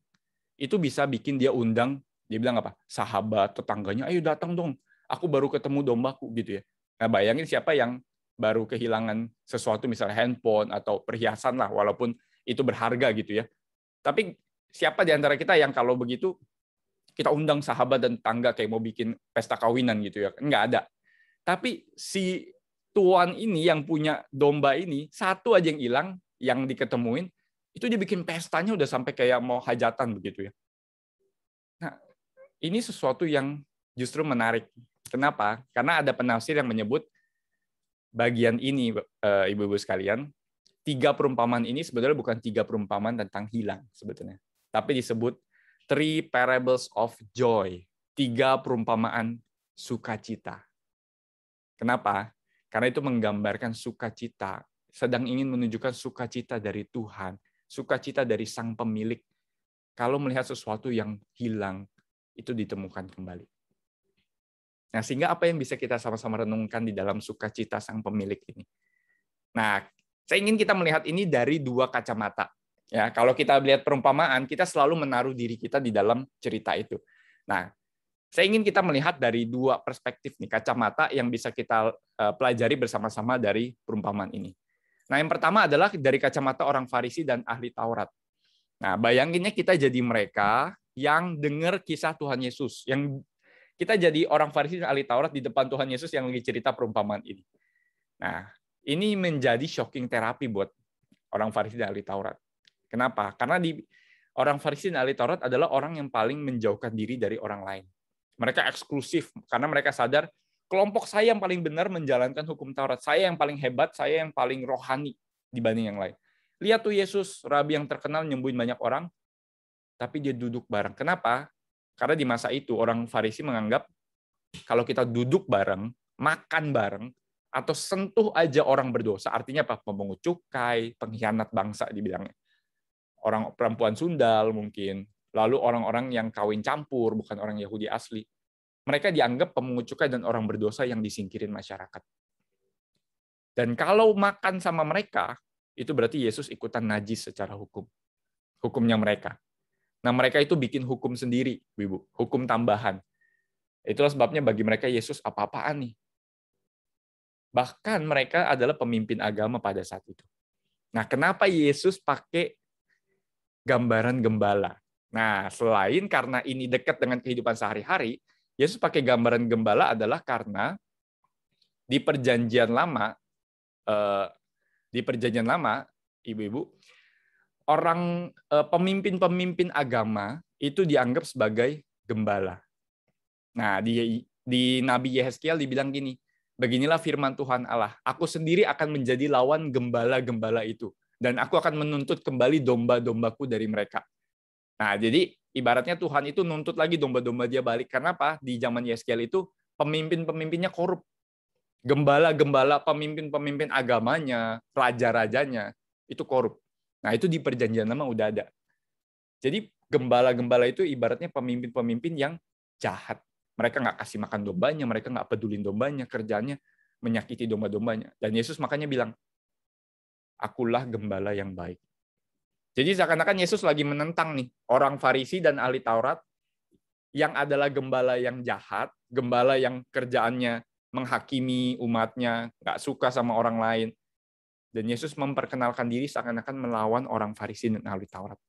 itu bisa bikin dia undang, dia bilang apa? Sahabat, tetangganya, ayo datang dong, aku baru ketemu dombaku, gitu ya. Nah, bayangin siapa yang baru kehilangan sesuatu, misalnya handphone atau perhiasan lah, walaupun itu berharga gitu ya. Tapi siapa di antara kita yang kalau begitu, kita undang sahabat dan tetangga kayak mau bikin pesta kawinan gitu ya? Nggak ada. Tapi si tuan ini yang punya domba ini, satu aja yang hilang, yang diketemuin, itu dia bikin pestanya udah sampai kayak mau hajatan begitu ya. Nah, ini sesuatu yang justru menarik. Kenapa? Karena ada penafsir yang menyebut bagian ini, ibu-ibu sekalian, 3 perumpamaan ini sebenarnya bukan 3 perumpamaan tentang hilang sebetulnya, tapi disebut 3 parables of joy, 3 perumpamaan sukacita. Kenapa? Karena itu menggambarkan sukacita, sedang ingin menunjukkan sukacita dari Tuhan, sukacita dari Sang Pemilik. Kalau melihat sesuatu yang hilang, itu ditemukan kembali. Nah, sehingga apa yang bisa kita sama-sama renungkan di dalam sukacita Sang Pemilik ini? Nah, saya ingin kita melihat ini dari 2 kacamata. Ya, kalau kita lihat perumpamaan, kita selalu menaruh diri kita di dalam cerita itu. Nah, saya ingin kita melihat dari 2 perspektif nih, kacamata yang bisa kita pelajari bersama-sama dari perumpamaan ini. Nah, yang pertama adalah dari kacamata orang Farisi dan ahli Taurat. Nah, bayanginnya kita jadi mereka yang dengar kisah Tuhan Yesus, yang kita jadi orang Farisi dan ahli Taurat di depan Tuhan Yesus yang lagi cerita perumpamaan ini. Nah, ini menjadi shocking terapi buat orang Farisi dan ahli Taurat. Kenapa? Karena orang Farisi dan ahli Taurat adalah orang yang paling menjauhkan diri dari orang lain. Mereka eksklusif karena mereka sadar kelompok saya yang paling benar menjalankan hukum Taurat. Saya yang paling hebat, saya yang paling rohani dibanding yang lain. Lihat tuh Yesus, rabi yang terkenal nyembuhin banyak orang, tapi dia duduk bareng. Kenapa? Karena di masa itu orang Farisi menganggap kalau kita duduk bareng, makan bareng, atau sentuh aja orang berdosa, artinya apa? Pemungut cukai, pengkhianat bangsa dibilangnya. Orang perempuan sundal mungkin, lalu orang-orang yang kawin campur, bukan orang Yahudi asli. Mereka dianggap pemungut cukai dan orang berdosa yang disingkirin masyarakat. Dan kalau makan sama mereka, itu berarti Yesus ikutan najis secara hukum. Hukumnya mereka. Nah, mereka itu bikin hukum sendiri, Ibu, hukum tambahan. Itulah sebabnya bagi mereka Yesus apa-apaan nih. Bahkan mereka adalah pemimpin agama pada saat itu. Nah, kenapa Yesus pakai gambaran gembala? Nah, selain karena ini dekat dengan kehidupan sehari-hari, Yesus pakai gambaran gembala adalah karena di Perjanjian Lama, ibu-ibu, orang pemimpin-pemimpin agama itu dianggap sebagai gembala. Nah, di Nabi Yehezkiel dibilang gini, beginilah firman Tuhan Allah, aku sendiri akan menjadi lawan gembala-gembala itu, dan aku akan menuntut kembali domba-dombaku dari mereka. Nah, jadi ibaratnya Tuhan itu nuntut lagi domba-domba dia balik. Karena apa? Di zaman Yehezkiel itu pemimpin-pemimpinnya korup. Gembala-gembala, pemimpin-pemimpin agamanya, raja-rajanya, itu korup. Nah, itu di Perjanjian Lama udah ada. Jadi gembala-gembala itu ibaratnya pemimpin-pemimpin yang jahat. Mereka nggak kasih makan dombanya, mereka nggak pedulin dombanya, kerjanya menyakiti domba-dombanya. Dan Yesus makanya bilang, akulah gembala yang baik. Jadi seakan-akan Yesus lagi menentang nih orang Farisi dan ahli Taurat yang adalah gembala yang jahat, gembala yang kerjaannya menghakimi umatnya, nggak suka sama orang lain. Dan Yesus memperkenalkan diri seakan-akan melawan orang Farisi dan ahli Taurat.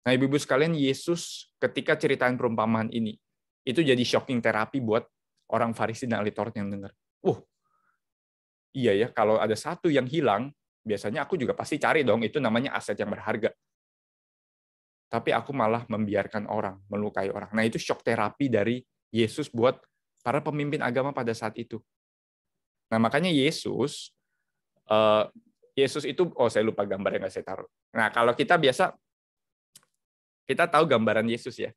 Nah, ibu-ibu sekalian, Yesus ketika ceritain perumpamaan ini, itu jadi shocking terapi buat orang Farisi dan ahli Taurat yang dengar. Iya ya, kalau ada satu yang hilang, biasanya aku juga pasti cari dong, itu namanya aset yang berharga. Tapi aku malah membiarkan orang, melukai orang. Nah, itu shock terapi dari Yesus buat para pemimpin agama pada saat itu. Nah, makanya Yesus itu, saya lupa gambarnya nggak saya taruh. Nah, kalau kita tahu gambaran Yesus ya.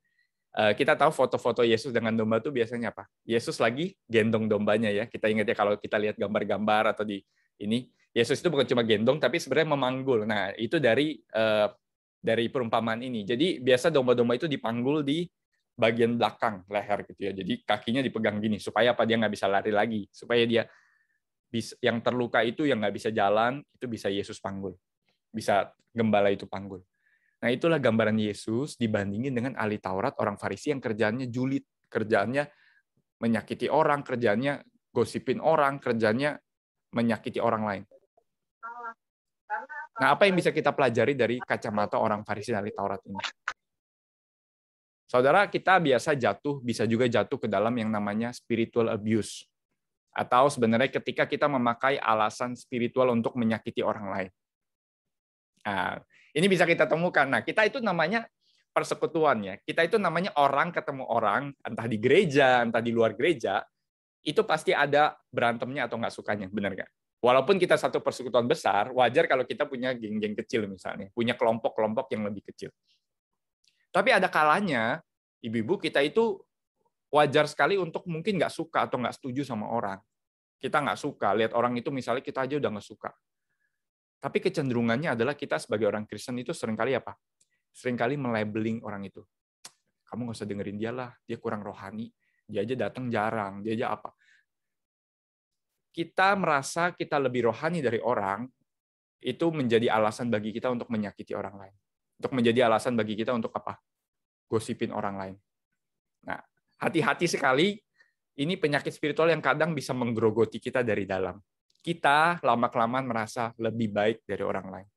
Kita tahu foto-foto Yesus dengan domba itu biasanya apa? Yesus lagi gendong dombanya ya. Kita ingat ya kalau kita lihat gambar-gambar atau di ini, Yesus itu bukan cuma gendong tapi sebenarnya memanggul. Nah, itu dari perumpamaan ini. Jadi biasa domba-domba itu dipanggul di bagian belakang leher gitu ya. Jadi kakinya dipegang gini supaya apa, dia nggak bisa lari lagi, supaya dia yang terluka itu, yang nggak bisa jalan itu bisa Yesus panggul, bisa gembala itu panggul. Nah, itulah gambaran Yesus dibandingin dengan ahli Taurat, orang Farisi yang kerjaannya julid, kerjaannya menyakiti orang, kerjaannya gosipin orang, kerjaannya menyakiti orang lain. Nah, apa yang bisa kita pelajari dari kacamata orang Farisi dan ahli Taurat ini? Saudara, kita bisa juga jatuh ke dalam yang namanya spiritual abuse. Atau sebenarnya ketika kita memakai alasan spiritual untuk menyakiti orang lain. Nah, ini bisa kita temukan. Nah, kita itu namanya persekutuan ya. Kita itu namanya orang ketemu orang, entah di gereja, entah di luar gereja, itu pasti ada berantemnya atau nggak sukanya, benar nggak? Walaupun kita satu persekutuan besar, wajar kalau kita punya geng-geng kecil misalnya, punya kelompok-kelompok yang lebih kecil. Tapi ada kalanya, ibu-ibu, kita itu wajar sekali untuk mungkin nggak suka atau nggak setuju sama orang. Kita nggak suka, lihat orang itu misalnya kita aja udah nggak suka. Tapi kecenderungannya adalah kita sebagai orang Kristen itu seringkali apa? Seringkali melabeling orang itu. Kamu nggak usah dengerin dia lah, dia kurang rohani, dia aja datang jarang, dia aja apa. Kita merasa kita lebih rohani dari orang, itu menjadi alasan bagi kita untuk menyakiti orang lain. Untuk menjadi alasan bagi kita untuk apa? Gosipin orang lain. Nah, hati-hati sekali, ini penyakit spiritual yang kadang bisa menggerogoti kita dari dalam. Kita lama-kelamaan merasa lebih baik dari orang lain.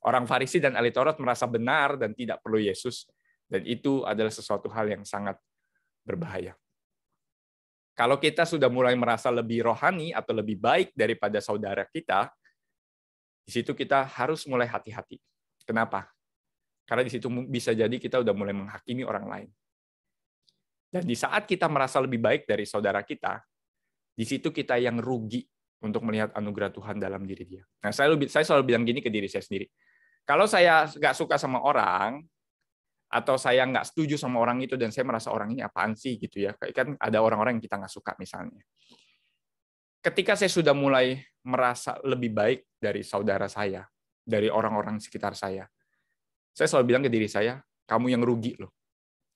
Orang Farisi dan ahli Taurat merasa benar dan tidak perlu Yesus, dan itu adalah sesuatu hal yang sangat berbahaya. Kalau kita sudah mulai merasa lebih rohani atau lebih baik daripada saudara kita, di situ kita harus mulai hati-hati. Kenapa? Karena di situ bisa jadi kita udah mulai menghakimi orang lain. Dan di saat kita merasa lebih baik dari saudara kita, di situ kita yang rugi untuk melihat anugerah Tuhan dalam diri dia. Nah, saya selalu bilang gini ke diri saya sendiri. Kalau saya nggak suka sama orang, atau saya nggak setuju sama orang itu, dan saya merasa orang ini apaan sih gitu ya. Kan ada orang-orang yang kita nggak suka misalnya. Ketika saya sudah mulai merasa lebih baik dari saudara saya, dari orang-orang sekitar saya selalu bilang ke diri saya, kamu yang rugi loh.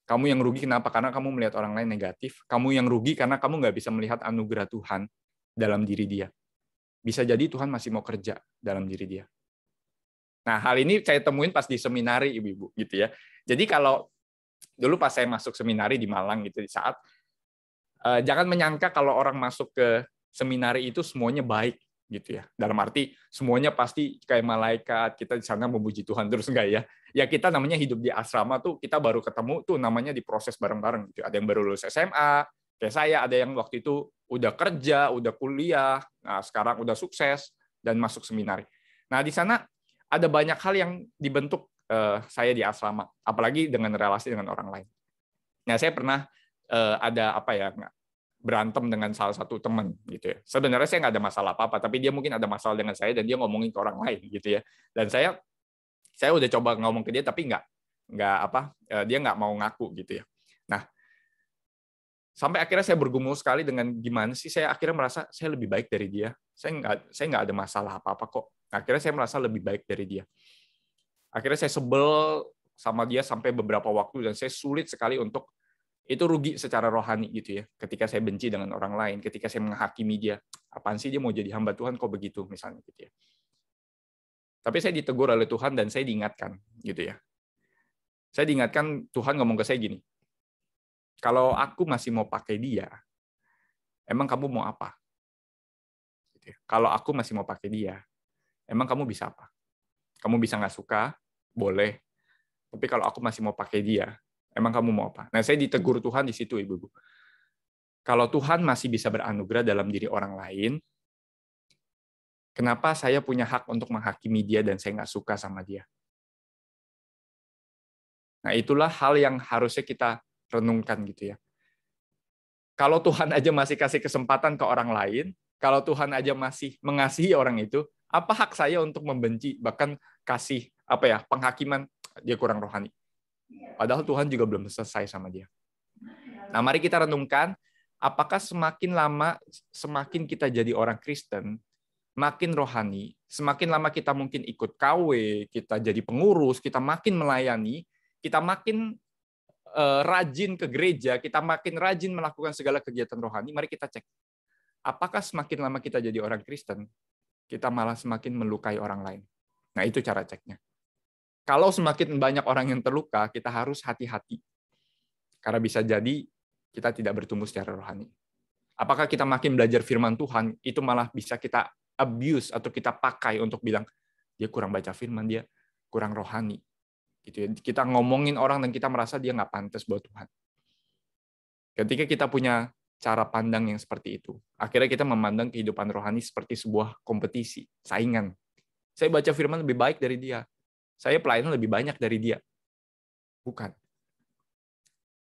Kamu yang rugi kenapa? Karena kamu melihat orang lain negatif. Kamu yang rugi karena kamu nggak bisa melihat anugerah Tuhan dalam diri dia. Bisa jadi Tuhan masih mau kerja dalam diri dia. Nah, hal ini saya temuin pas di seminari, ibu-ibu, gitu ya. Jadi kalau dulu pas saya masuk seminari di Malang gitu, di saat jangan menyangka kalau orang masuk ke seminari itu semuanya baik gitu ya. Dalam arti semuanya pasti kayak malaikat, kita di sana memuji Tuhan terus, enggak ya. Ya kita namanya hidup di asrama tuh, kita baru ketemu tuh namanya diproses bareng-bareng gitu. Ada yang baru lulus SMA, kayak saya, ada yang waktu itu udah kerja, udah kuliah, nah sekarang udah sukses dan masuk seminari. Nah, di sana ada banyak hal yang dibentuk saya di asrama, apalagi dengan relasi dengan orang lain. Nah, saya pernah berantem dengan salah satu teman gitu ya. Sebenarnya saya nggak ada masalah apa-apa, tapi dia mungkin ada masalah dengan saya dan dia ngomongin ke orang lain gitu ya. Dan saya udah coba ngomong ke dia tapi dia nggak mau ngaku gitu ya. Nah, sampai akhirnya saya bergumul sekali dengan gimana sih saya akhirnya merasa saya lebih baik dari dia. Saya nggak ada masalah apa-apa kok. Akhirnya saya merasa lebih baik dari dia. Akhirnya saya sebel sama dia sampai beberapa waktu dan saya sulit sekali untuk itu, rugi secara rohani gitu ya. Ketika saya benci dengan orang lain, ketika saya menghakimi dia, apaan sih dia mau jadi hamba Tuhan kok begitu misalnya gitu ya. Tapi saya ditegur oleh Tuhan dan saya diingatkan gitu ya. Saya diingatkan, Tuhan ngomong ke saya gini, kalau aku masih mau pakai dia, emang kamu mau apa? Gitu ya. Kalau aku masih mau pakai dia, emang kamu bisa apa? Kamu bisa nggak suka, boleh. Tapi kalau aku masih mau pakai dia, emang kamu mau apa? Nah, saya ditegur Tuhan di situ, ibu-ibu. Kalau Tuhan masih bisa beranugerah dalam diri orang lain, kenapa saya punya hak untuk menghakimi dia dan saya nggak suka sama dia? Nah, itulah hal yang harusnya kita renungkan gitu ya. Kalau Tuhan aja masih kasih kesempatan ke orang lain, kalau Tuhan aja masih mengasihi orang itu, apa hak saya untuk membenci, bahkan kasih penghakiman, dia kurang rohani. Padahal Tuhan juga belum selesai sama dia. Nah, mari kita renungkan, apakah semakin lama, semakin kita jadi orang Kristen, makin rohani, semakin lama kita mungkin ikut KW, kita jadi pengurus, kita makin melayani, kita makin rajin ke gereja, kita makin rajin melakukan segala kegiatan rohani, mari kita cek. Apakah semakin lama kita jadi orang Kristen, kita malah semakin melukai orang lain? Nah, itu cara ceknya. Kalau semakin banyak orang yang terluka, kita harus hati-hati. Karena bisa jadi kita tidak bertumbuh secara rohani. Apakah kita makin belajar firman Tuhan, itu malah bisa kita abuse atau kita pakai untuk bilang, dia kurang baca firman, dia kurang rohani. Gitu ya. Kita ngomongin orang dan kita merasa dia nggak pantas buat Tuhan. Ketika kita punya cara pandang yang seperti itu, akhirnya kita memandang kehidupan rohani seperti sebuah kompetisi, saingan. Saya baca firman lebih baik dari dia. Saya pelayanan lebih banyak dari dia. Bukan.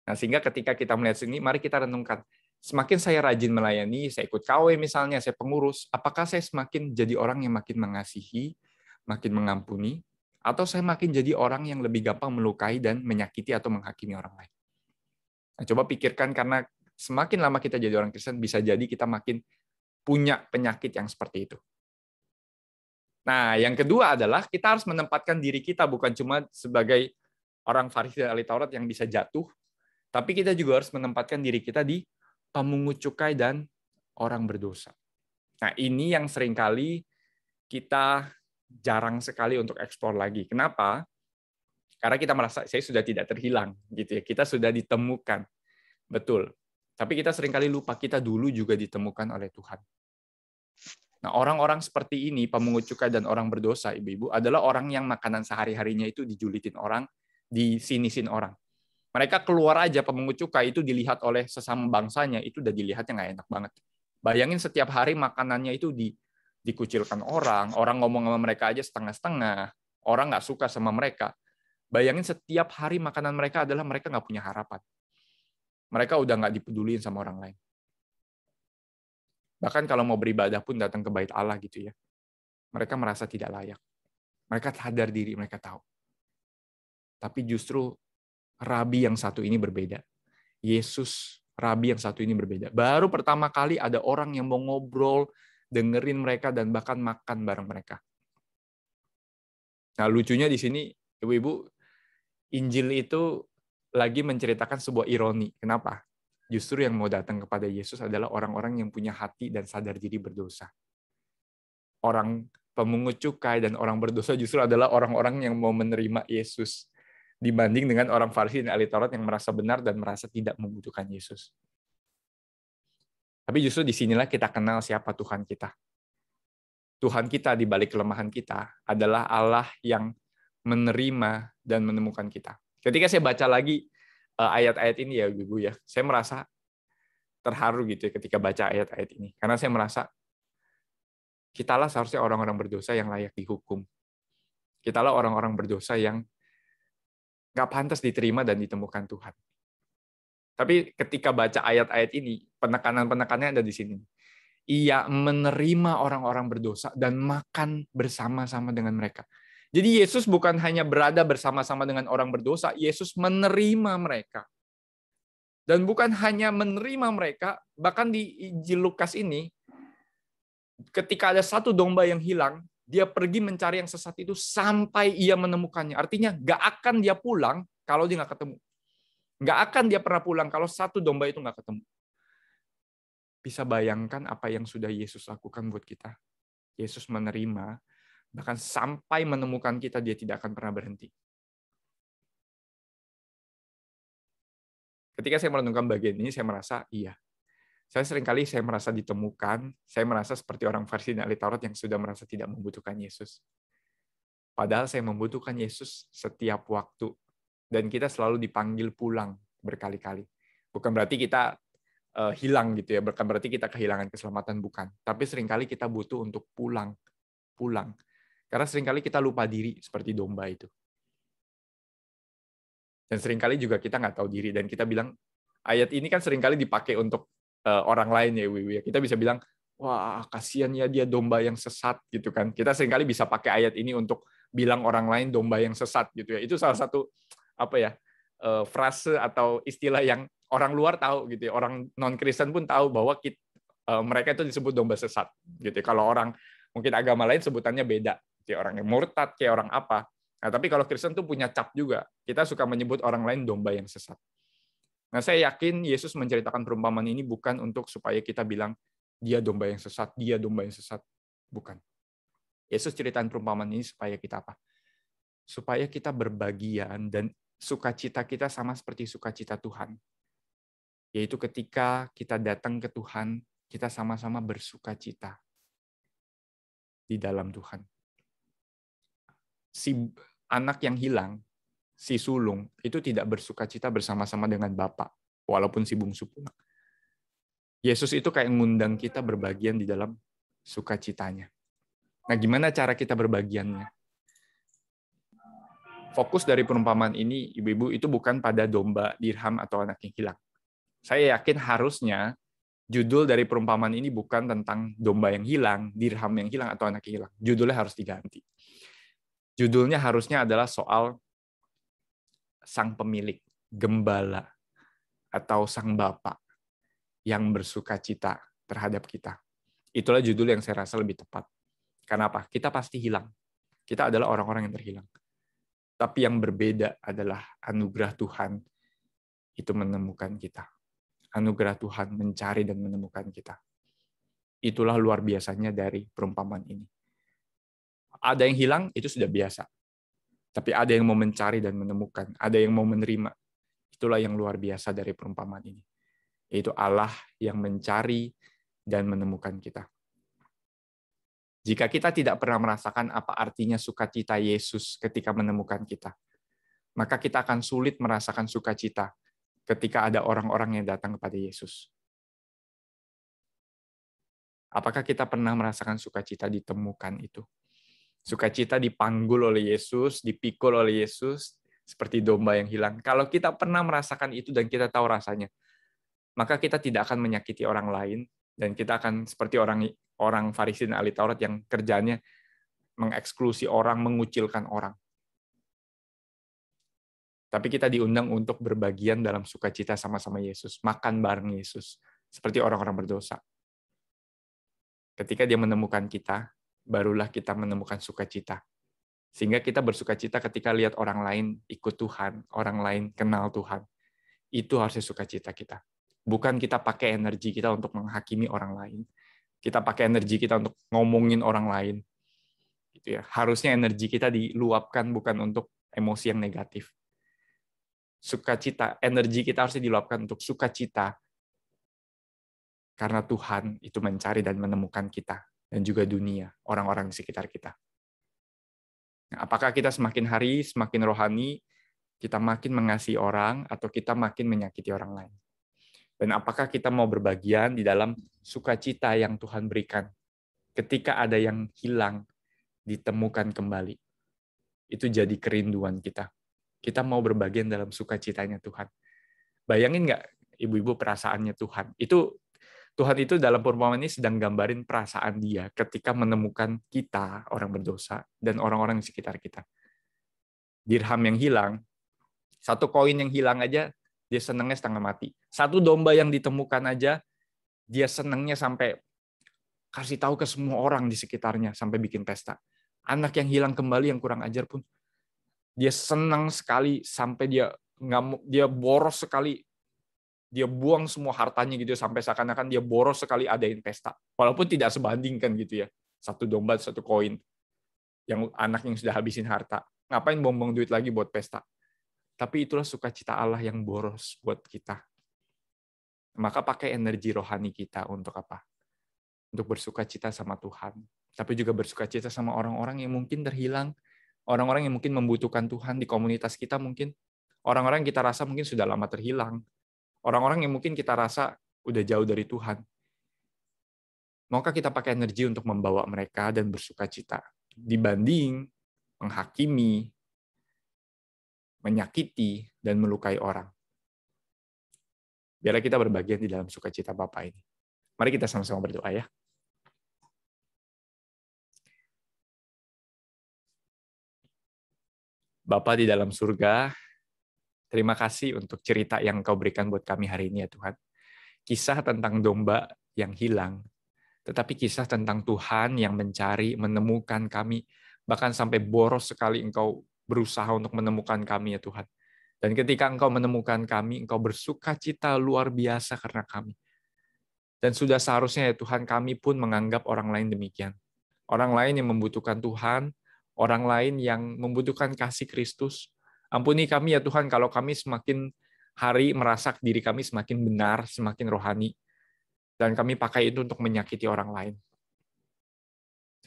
Nah, sehingga ketika kita melihat sini, mari kita renungkan. Semakin saya rajin melayani, saya ikut KW misalnya, saya pengurus, apakah saya semakin jadi orang yang makin mengasihi, makin mengampuni, atau saya makin jadi orang yang lebih gampang melukai dan menyakiti atau menghakimi orang lain? Nah, coba pikirkan, karena semakin lama kita jadi orang Kristen, bisa jadi kita makin punya penyakit yang seperti itu. Nah, yang kedua adalah kita harus menempatkan diri kita bukan cuma sebagai orang Farisi dan ahli Taurat yang bisa jatuh, tapi kita juga harus menempatkan diri kita di pemungut cukai dan orang berdosa. Nah, ini yang seringkali kita jarang sekali untuk eksplor lagi. Kenapa? Karena kita merasa saya sudah tidak terhilang, gitu ya. Kita sudah ditemukan, betul. Tapi kita seringkali lupa kita dulu juga ditemukan oleh Tuhan. Nah, orang-orang seperti ini, pemungut cukai dan orang berdosa, ibu-ibu, adalah orang yang makanan sehari-harinya itu dijulitin orang, disinisin orang. Mereka keluar aja, pemungut cukai itu dilihat oleh sesama bangsanya, itu udah dilihatnya nggak enak banget. Bayangin setiap hari makanannya itu dikucilkan orang ngomong sama mereka aja setengah-setengah, orang nggak suka sama mereka. Bayangin setiap hari makanan mereka adalah mereka nggak punya harapan. Mereka udah nggak dipeduliin sama orang lain. Bahkan kalau mau beribadah pun datang ke bait Allah gitu ya. Mereka merasa tidak layak. Mereka sadar diri, mereka tahu. Tapi justru Rabi yang satu ini berbeda. Yesus, Rabi yang satu ini berbeda. Baru pertama kali ada orang yang mau ngobrol, dengerin mereka, dan bahkan makan bareng mereka. Nah, lucunya di sini, ibu-ibu, Injil itu lagi menceritakan sebuah ironi. Kenapa? Justru yang mau datang kepada Yesus adalah orang-orang yang punya hati dan sadar diri berdosa. Orang pemungut cukai dan orang berdosa justru adalah orang-orang yang mau menerima Yesus, dibanding dengan orang Farisi dan ahli Taurat yang merasa benar dan merasa tidak membutuhkan Yesus. Tapi justru disinilah kita kenal siapa Tuhan kita. Tuhan kita di balik kelemahan kita adalah Allah yang menerima dan menemukan kita. Ketika saya baca lagi ayat-ayat ini ya Ibu ya, saya merasa terharu gitu ya ketika baca ayat-ayat ini. Karena saya merasa kitalah seharusnya orang-orang berdosa yang layak dihukum. Kitalah orang-orang berdosa yang nggak pantas diterima dan ditemukan Tuhan. Tapi ketika baca ayat-ayat ini, penekanan-penekanannya ada di sini. Ia menerima orang-orang berdosa dan makan bersama-sama dengan mereka. Jadi Yesus bukan hanya berada bersama-sama dengan orang berdosa, Yesus menerima mereka. Dan bukan hanya menerima mereka, bahkan di Injil Lukas ini, ketika ada satu domba yang hilang, dia pergi mencari yang sesat itu sampai ia menemukannya. Artinya nggak akan dia pulang kalau dia nggak ketemu. Nggak akan dia pernah pulang kalau satu domba itu nggak ketemu. Bisa bayangkan apa yang sudah Yesus lakukan buat kita. Yesus menerima, bahkan sampai menemukan kita, dia tidak akan pernah berhenti. Ketika saya merenungkan bagian ini, saya merasa, iya. Saya seringkali merasa ditemukan, saya merasa seperti orang Farisi dan ahli Taurat yang sudah merasa tidak membutuhkan Yesus. Padahal saya membutuhkan Yesus setiap waktu. Dan kita selalu dipanggil pulang berkali-kali. Bukan berarti kita hilang gitu ya, bukan berarti kita kehilangan keselamatan, bukan. Tapi seringkali kita butuh untuk pulang. Karena seringkali kita lupa diri seperti domba itu. Dan seringkali juga kita nggak tahu diri, dan kita bilang, ayat ini kan seringkali dipakai untuk orang lain ya, Ibu. Kita bisa bilang, wah kasihan ya dia domba yang sesat gitu kan. Kita seringkali bisa pakai ayat ini untuk bilang orang lain domba yang sesat gitu ya. Itu salah satu frase atau istilah yang orang luar tahu gitu ya. Orang non Kristen pun tahu bahwa mereka itu disebut domba sesat gitu. Kalau orang mungkin agama lain sebutannya beda, kayak orang yang murtad, kayak orang apa. Nah, tapi kalau Kristen tuh punya cap juga. Kita suka menyebut orang lain domba yang sesat. Nah, saya yakin Yesus menceritakan perumpamaan ini bukan untuk supaya kita bilang dia domba yang sesat, dia domba yang sesat. Bukan. Yesus ceritain perumpamaan ini supaya kita apa? Supaya kita berbagian dan sukacita kita sama seperti sukacita Tuhan. Yaitu ketika kita datang ke Tuhan, kita sama-sama bersukacita di dalam Tuhan. Si anak yang hilang, si sulung, itu tidak bersukacita bersama-sama dengan Bapa, walaupun si bungsu pulang. Yesus itu kayak ngundang kita berbagian di dalam sukacitanya. Nah, gimana cara kita berbagiannya? Fokus dari perumpamaan ini, ibu-ibu, itu bukan pada domba, dirham, atau anak yang hilang. Saya yakin harusnya judul dari perumpamaan ini bukan tentang domba yang hilang, dirham yang hilang, atau anak yang hilang. Judulnya harus diganti. Judulnya harusnya adalah soal sang pemilik, gembala, atau sang Bapa yang bersukacita terhadap kita. Itulah judul yang saya rasa lebih tepat. Karena apa? Kita pasti hilang. Kita adalah orang-orang yang terhilang. Tapi yang berbeda adalah anugerah Tuhan itu menemukan kita. Anugerah Tuhan mencari dan menemukan kita. Itulah luar biasanya dari perumpamaan ini. Ada yang hilang, itu sudah biasa. Tapi ada yang mau mencari dan menemukan, ada yang mau menerima. Itulah yang luar biasa dari perumpamaan ini. Yaitu Allah yang mencari dan menemukan kita. Jika kita tidak pernah merasakan apa artinya sukacita Yesus ketika menemukan kita, maka kita akan sulit merasakan sukacita ketika ada orang-orang yang datang kepada Yesus. Apakah kita pernah merasakan sukacita ditemukan itu? Sukacita dipanggul oleh Yesus, dipikul oleh Yesus, seperti domba yang hilang. Kalau kita pernah merasakan itu dan kita tahu rasanya, maka kita tidak akan menyakiti orang lain, dan kita akan seperti orang Farisi dan ahli Taurat yang kerjanya mengeksklusi orang, mengucilkan orang. Tapi kita diundang untuk berbagian dalam sukacita sama-sama Yesus, makan bareng Yesus, seperti orang-orang berdosa. Ketika dia menemukan kita, barulah kita menemukan sukacita. Sehingga kita bersukacita ketika lihat orang lain ikut Tuhan, orang lain kenal Tuhan. Itu harusnya sukacita kita. Bukan kita pakai energi kita untuk menghakimi orang lain. Kita pakai energi kita untuk ngomongin orang lain. Gitu ya. Harusnya energi kita diluapkan bukan untuk emosi yang negatif. Sukacita, energi kita harusnya diluapkan untuk sukacita. Karena Tuhan itu mencari dan menemukan kita. Dan juga dunia, orang-orang di sekitar kita. Nah, apakah kita semakin hari, semakin rohani, kita makin mengasihi orang, atau kita makin menyakiti orang lain? Dan apakah kita mau berbagian di dalam sukacita yang Tuhan berikan ketika ada yang hilang, ditemukan kembali? Itu jadi kerinduan kita. Kita mau berbagian dalam sukacitanya Tuhan. Bayangin nggak, ibu-ibu, perasaannya Tuhan? Tuhan itu dalam perumpamaan ini sedang gambarin perasaan dia ketika menemukan kita, orang berdosa, dan orang-orang di sekitar kita. Dirham yang hilang, satu koin yang hilang aja, dia senangnya setengah mati. Satu domba yang ditemukan aja, dia senangnya sampai kasih tahu ke semua orang di sekitarnya, sampai bikin pesta. Anak yang hilang kembali, yang kurang ajar pun, dia senang sekali, sampai dia boros sekali, dia buang semua hartanya gitu sampai seakan-akan dia boros sekali adain pesta. Walaupun tidak sebanding kan gitu ya. Satu domba, satu koin. Yang anak yang sudah habisin harta. Ngapain buang-buang duit lagi buat pesta? Tapi itulah sukacita Allah yang boros buat kita. Maka pakai energi rohani kita untuk apa? Untuk bersukacita sama Tuhan. Tapi juga bersukacita sama orang-orang yang mungkin terhilang. Orang-orang yang mungkin membutuhkan Tuhan di komunitas kita mungkin. Orang-orang yang kita rasa mungkin sudah lama terhilang. Orang-orang yang mungkin kita rasa udah jauh dari Tuhan. Maukah kita pakai energi untuk membawa mereka dan bersukacita dibanding menghakimi, menyakiti, dan melukai orang? Biarlah kita berbagian di dalam sukacita Bapa ini. Mari kita sama-sama berdoa ya. Bapa di dalam surga, terima kasih untuk cerita yang Engkau berikan buat kami hari ini ya Tuhan. Kisah tentang domba yang hilang, tetapi kisah tentang Tuhan yang mencari, menemukan kami, bahkan sampai boros sekali Engkau berusaha untuk menemukan kami ya Tuhan. Dan ketika Engkau menemukan kami, Engkau bersuka cita luar biasa karena kami. Dan sudah seharusnya ya Tuhan, kami pun menganggap orang lain demikian. Orang lain yang membutuhkan Tuhan, orang lain yang membutuhkan kasih Kristus. Ampuni kami ya Tuhan kalau kami semakin hari merasa diri kami semakin benar, semakin rohani. Dan kami pakai itu untuk menyakiti orang lain.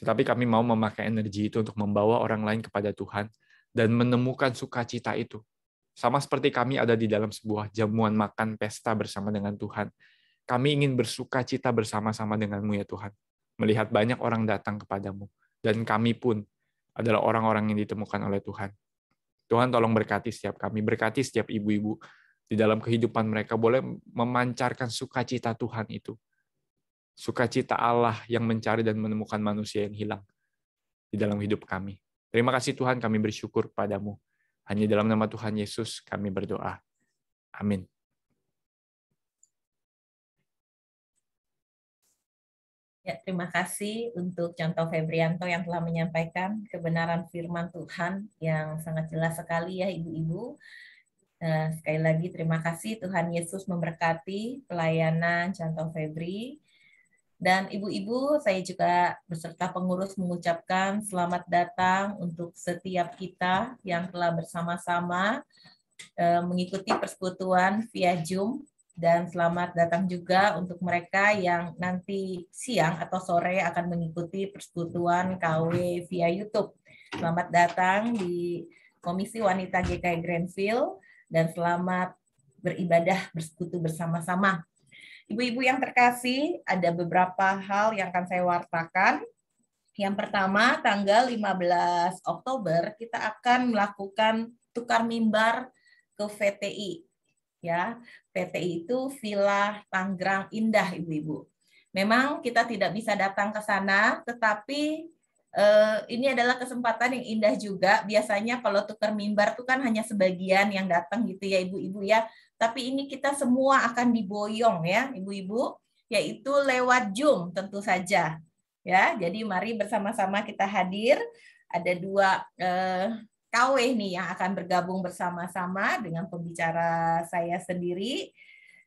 Tetapi kami mau memakai energi itu untuk membawa orang lain kepada Tuhan dan menemukan sukacita itu. Sama seperti kami ada di dalam sebuah jamuan makan pesta bersama dengan Tuhan. Kami ingin bersukacita bersama-sama dengan-Mu ya Tuhan. Melihat banyak orang datang kepadamu. Dan kami pun adalah orang-orang yang ditemukan oleh Tuhan. Tuhan tolong berkati setiap kami, berkati setiap ibu-ibu di dalam kehidupan mereka boleh memancarkan sukacita Tuhan itu. Sukacita Allah yang mencari dan menemukan manusia yang hilang di dalam hidup kami. Terima kasih Tuhan, kami bersyukur padamu. Hanya dalam nama Tuhan Yesus kami berdoa. Amin. Ya, terima kasih untuk Contoh Febrianto yang telah menyampaikan kebenaran firman Tuhan yang sangat jelas sekali ya ibu-ibu. Sekali lagi terima kasih, Tuhan Yesus memberkati pelayanan Contoh Febri. Dan ibu-ibu, saya juga beserta pengurus mengucapkan selamat datang untuk setiap kita yang telah bersama-sama mengikuti persekutuan via Zoom. Dan selamat datang juga untuk mereka yang nanti siang atau sore akan mengikuti persekutuan KW via YouTube. Selamat datang di Komisi Wanita GKI Greenfield dan selamat beribadah bersekutu bersama-sama. Ibu-ibu yang terkasih, ada beberapa hal yang akan saya wartakan. Yang pertama, tanggal 15 Oktober kita akan melakukan tukar mimbar ke VTI. Ya, VTI itu Villa Tanggrang Indah, ibu-ibu. Memang kita tidak bisa datang ke sana, tetapi ini adalah kesempatan yang indah juga. Biasanya kalau tukar mimbar itu kan hanya sebagian yang datang gitu ya, ibu-ibu ya. Tapi ini kita semua akan diboyong ya, ibu-ibu, yaitu lewat Zoom tentu saja. Ya, jadi mari bersama-sama kita hadir. Ada dua KW nih yang akan bergabung bersama-sama dengan pembicara saya sendiri.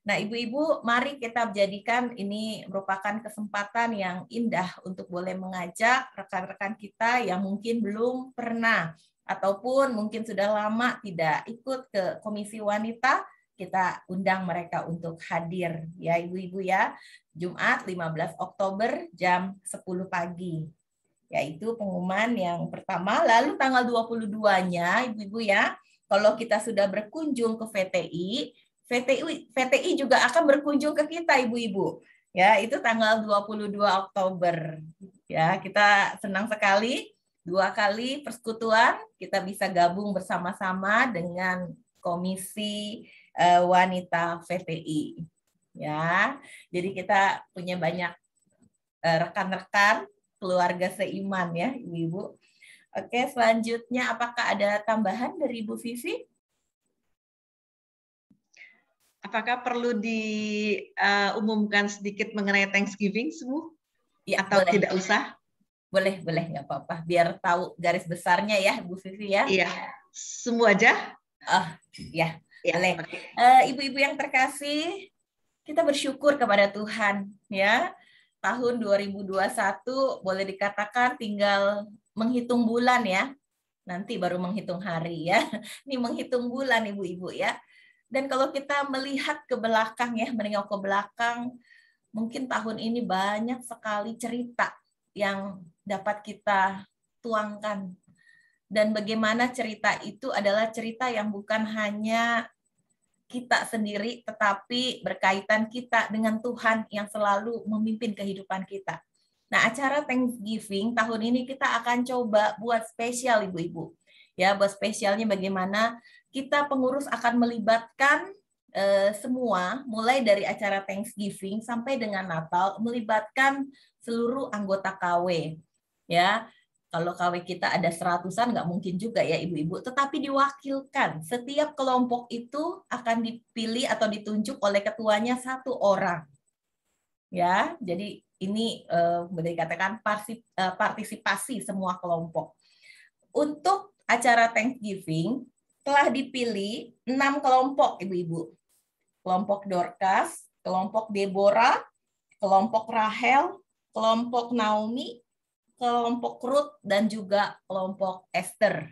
Nah, ibu-ibu, mari kita jadikan ini merupakan kesempatan yang indah untuk boleh mengajak rekan-rekan kita yang mungkin belum pernah ataupun mungkin sudah lama tidak ikut ke Komisi Wanita, kita undang mereka untuk hadir ya ibu-ibu ya. Jumat 15 Oktober jam 10 pagi. Yaitu pengumuman yang pertama. Lalu tanggal 22-nya, ibu-ibu ya, kalau kita sudah berkunjung ke VTI juga akan berkunjung ke kita, ibu-ibu. Ya, itu tanggal 22 Oktober. Ya, kita senang sekali 2 kali persekutuan kita bisa gabung bersama-sama dengan Komisi Wanita VTI. Ya, jadi kita punya banyak rekan-rekan keluarga seiman ya, ibu-ibu. Oke, selanjutnya apakah ada tambahan dari Ibu Vivi? Apakah perlu diumumkan sedikit mengenai Thanksgiving semua? Ya, atau boleh. tidak usah? Boleh, nggak apa-apa. Biar tahu garis besarnya ya, Bu Vivi ya. Iya, semua aja. Oh, ya, boleh. Ibu-ibu yang terkasih, kita bersyukur kepada Tuhan ya. Tahun 2021 boleh dikatakan tinggal menghitung bulan ya. Nanti baru menghitung hari ya. Ini menghitung bulan ibu-ibu ya. Dan kalau kita melihat ke belakang ya, menengok ke belakang, mungkin tahun ini banyak sekali cerita yang dapat kita tuangkan. Dan bagaimana cerita itu adalah cerita yang bukan hanya kita sendiri, tetapi berkaitan kita dengan Tuhan yang selalu memimpin kehidupan kita. Nah, acara Thanksgiving tahun ini kita akan coba buat spesial, ibu-ibu. Ya, buat spesialnya bagaimana kita pengurus akan melibatkan semua, mulai dari acara Thanksgiving sampai dengan Natal, melibatkan seluruh anggota KW. Ya, kalau KW kita ada 100-an, nggak mungkin juga ya ibu-ibu, tetapi diwakilkan. Setiap kelompok itu akan dipilih atau ditunjuk oleh ketuanya 1 orang. Ya, jadi ini boleh dikatakan partisipasi semua kelompok. Untuk acara Thanksgiving telah dipilih 6 kelompok ibu-ibu. Kelompok Dorcas, kelompok Deborah, kelompok Rahel, kelompok Naomi, kelompok Ruth, dan juga kelompok Esther.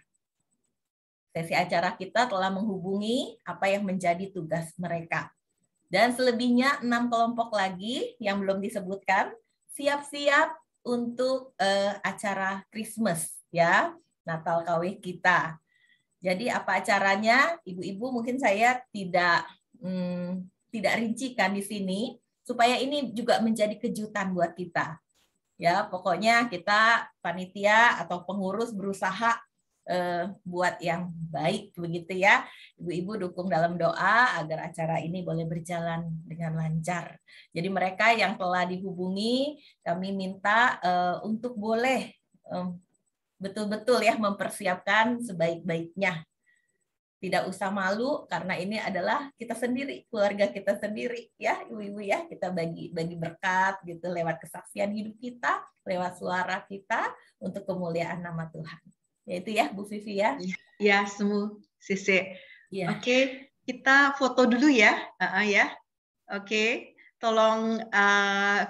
Sesi acara kita telah menghubungi apa yang menjadi tugas mereka. Dan selebihnya 6 kelompok lagi yang belum disebutkan, siap-siap untuk acara Christmas, ya, Natal KW kita. Jadi apa acaranya? Ibu-ibu mungkin saya tidak rincikan di sini, supaya ini juga menjadi kejutan buat kita. Ya, pokoknya kita panitia atau pengurus berusaha buat yang baik begitu ya. Ibu-ibu dukung dalam doa agar acara ini boleh berjalan dengan lancar. Jadi mereka yang telah dihubungi, kami minta untuk boleh betul-betul ya mempersiapkan sebaik-baiknya. Tidak usah malu karena ini adalah kita sendiri, keluarga kita sendiri ya ibu-ibu ya. Kita bagi berkat gitu lewat kesaksian hidup kita, lewat suara kita untuk kemuliaan nama Tuhan. Yaitu ya Bu Vivi ya. Ya, semua Sisi. Ya. Oke, kita foto dulu ya. Ya. Oke, tolong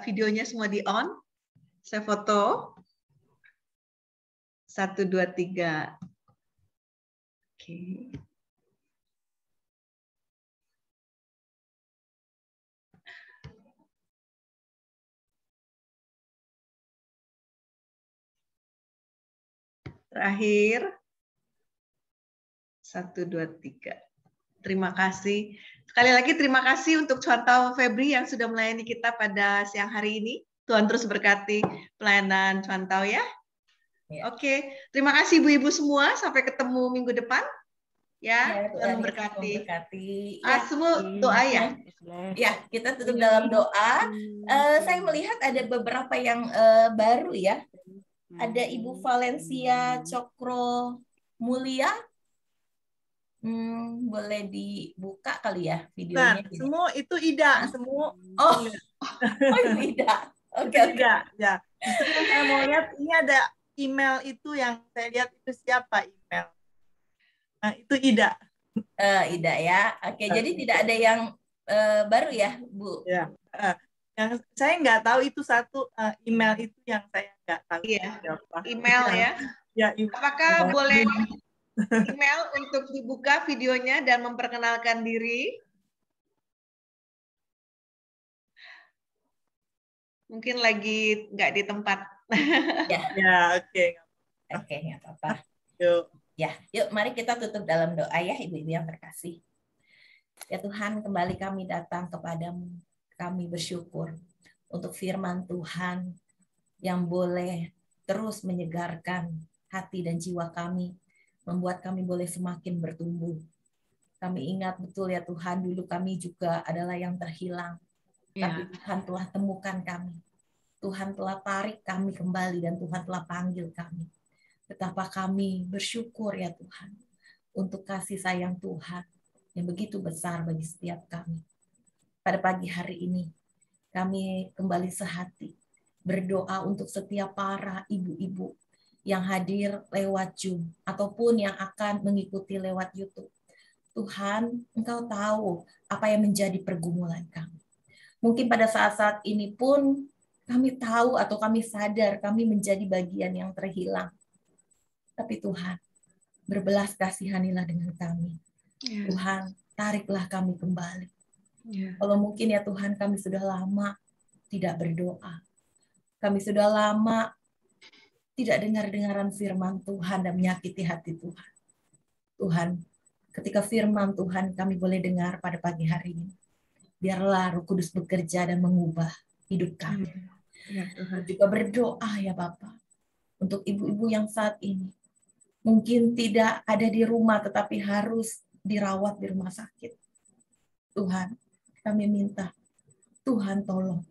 videonya semua di on. Saya foto. 1, 2, 3. Oke. Terakhir. 1, 2, 3. Terima kasih. Sekali lagi terima kasih untuk Cuantau Febri yang sudah melayani kita pada siang hari ini. Tuhan terus berkati pelayanan Cuantau ya. Oke, terima kasih ibu-ibu semua. Sampai ketemu minggu depan. Ya, Tuhan memberkati. Semua doa ya. Ya, kita tutup dalam doa. Saya melihat ada beberapa yang baru ya. Ada Ibu Valencia Cokro Mulia. Boleh dibuka kali ya videonya. Nah, semua itu Ida, semua. Oh, itu Ida. Oke. Ya. Justru yang saya mau lihat ini ada email itu yang saya lihat itu siapa email. Nah, itu Ida. Ida ya. Oke, jadi tidak ada yang baru ya, Bu? Ya. Yang saya nggak tahu itu satu email itu yang saya nggak tahu. Iya. Email ya. Ya. Email. Apakah boleh email untuk dibuka videonya dan memperkenalkan diri? Mungkin lagi nggak di tempat. Ya, oke. Oke, nggak apa-apa. Yuk. Ya, yuk mari kita tutup dalam doa ya, ibu-ibu yang terkasih. Ya Tuhan, kembali kami datang kepadamu. Kami bersyukur untuk firman Tuhan yang boleh terus menyegarkan hati dan jiwa kami, membuat kami boleh semakin bertumbuh. Kami ingat betul ya Tuhan, dulu kami juga adalah yang terhilang. Tapi Tuhan telah temukan kami. Tuhan telah tarik kami kembali dan Tuhan telah panggil kami. Betapa kami bersyukur ya Tuhan untuk kasih sayang Tuhan yang begitu besar bagi setiap kami. Pada pagi hari ini, kami kembali sehati berdoa untuk setiap para ibu-ibu yang hadir lewat Zoom ataupun yang akan mengikuti lewat YouTube. Tuhan, Engkau tahu apa yang menjadi pergumulan kami. Mungkin pada saat-saat ini pun kami tahu atau kami sadar kami menjadi bagian yang terhilang. Tapi Tuhan, berbelas kasihanilah dengan kami. Tuhan, tariklah kami kembali. Kalau mungkin ya Tuhan, kami sudah lama tidak berdoa. Kami sudah lama tidak dengar-dengaran firman Tuhan dan menyakiti hati Tuhan. Tuhan, ketika firman Tuhan kami boleh dengar pada pagi hari ini, biarlah Roh Kudus bekerja dan mengubah hidup kami. Juga berdoa ya Bapak, untuk ibu-ibu yang saat ini mungkin tidak ada di rumah tetapi harus dirawat di rumah sakit. Tuhan, kami minta, Tuhan tolong,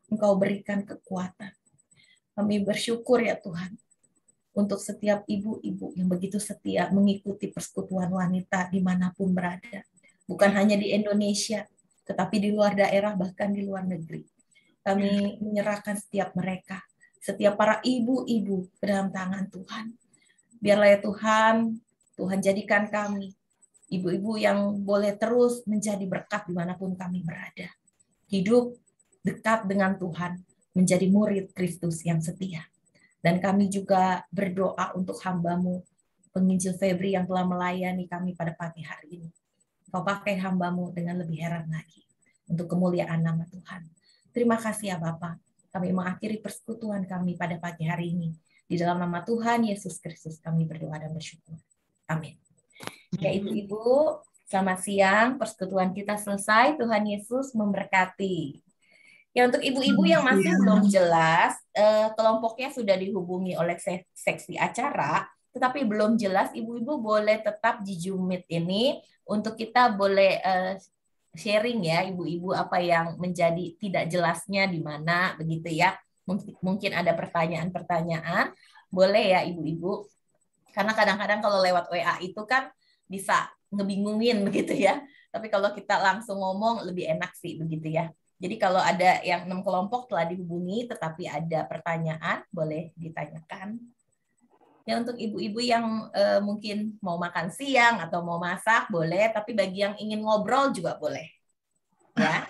Engkau berikan kekuatan. Kami bersyukur ya Tuhan, untuk setiap ibu-ibu yang begitu setia mengikuti persekutuan wanita dimanapun berada. Bukan hanya di Indonesia, tetapi di luar daerah, bahkan di luar negeri. Kami menyerahkan setiap mereka, setiap para ibu-ibu ke dalam tangan Tuhan. Biarlah ya Tuhan, Tuhan jadikan kami ibu-ibu yang boleh terus menjadi berkat dimanapun kami berada. Hidup dekat dengan Tuhan, menjadi murid Kristus yang setia. Dan kami juga berdoa untuk hamba-Mu, penginjil Febri yang telah melayani kami pada pagi hari ini. Kau pakai hamba-Mu dengan lebih heran lagi, untuk kemuliaan nama Tuhan. Terima kasih ya Bapa. Kami mengakhiri persekutuan kami pada pagi hari ini. Di dalam nama Tuhan Yesus Kristus kami berdoa dan bersyukur. Amin. Ya ibu-ibu, selamat siang. Persekutuan kita selesai. Tuhan Yesus memberkati. Ya untuk ibu-ibu yang masih belum jelas, kelompoknya sudah dihubungi oleh seksi acara, tetapi belum jelas, ibu-ibu boleh tetap di Zoom Meet ini untuk kita boleh sharing ya ibu-ibu apa yang menjadi tidak jelasnya di mana begitu ya. Mungkin ada pertanyaan-pertanyaan, boleh ya ibu-ibu. Karena kadang-kadang kalau lewat WA itu kan bisa ngebingungin begitu ya. Tapi kalau kita langsung ngomong lebih enak sih begitu ya. Jadi kalau ada yang 6 kelompok telah dihubungi tetapi ada pertanyaan, boleh ditanyakan. Ya untuk ibu-ibu yang mungkin mau makan siang atau mau masak boleh, tapi bagi yang ingin ngobrol juga boleh. Ya.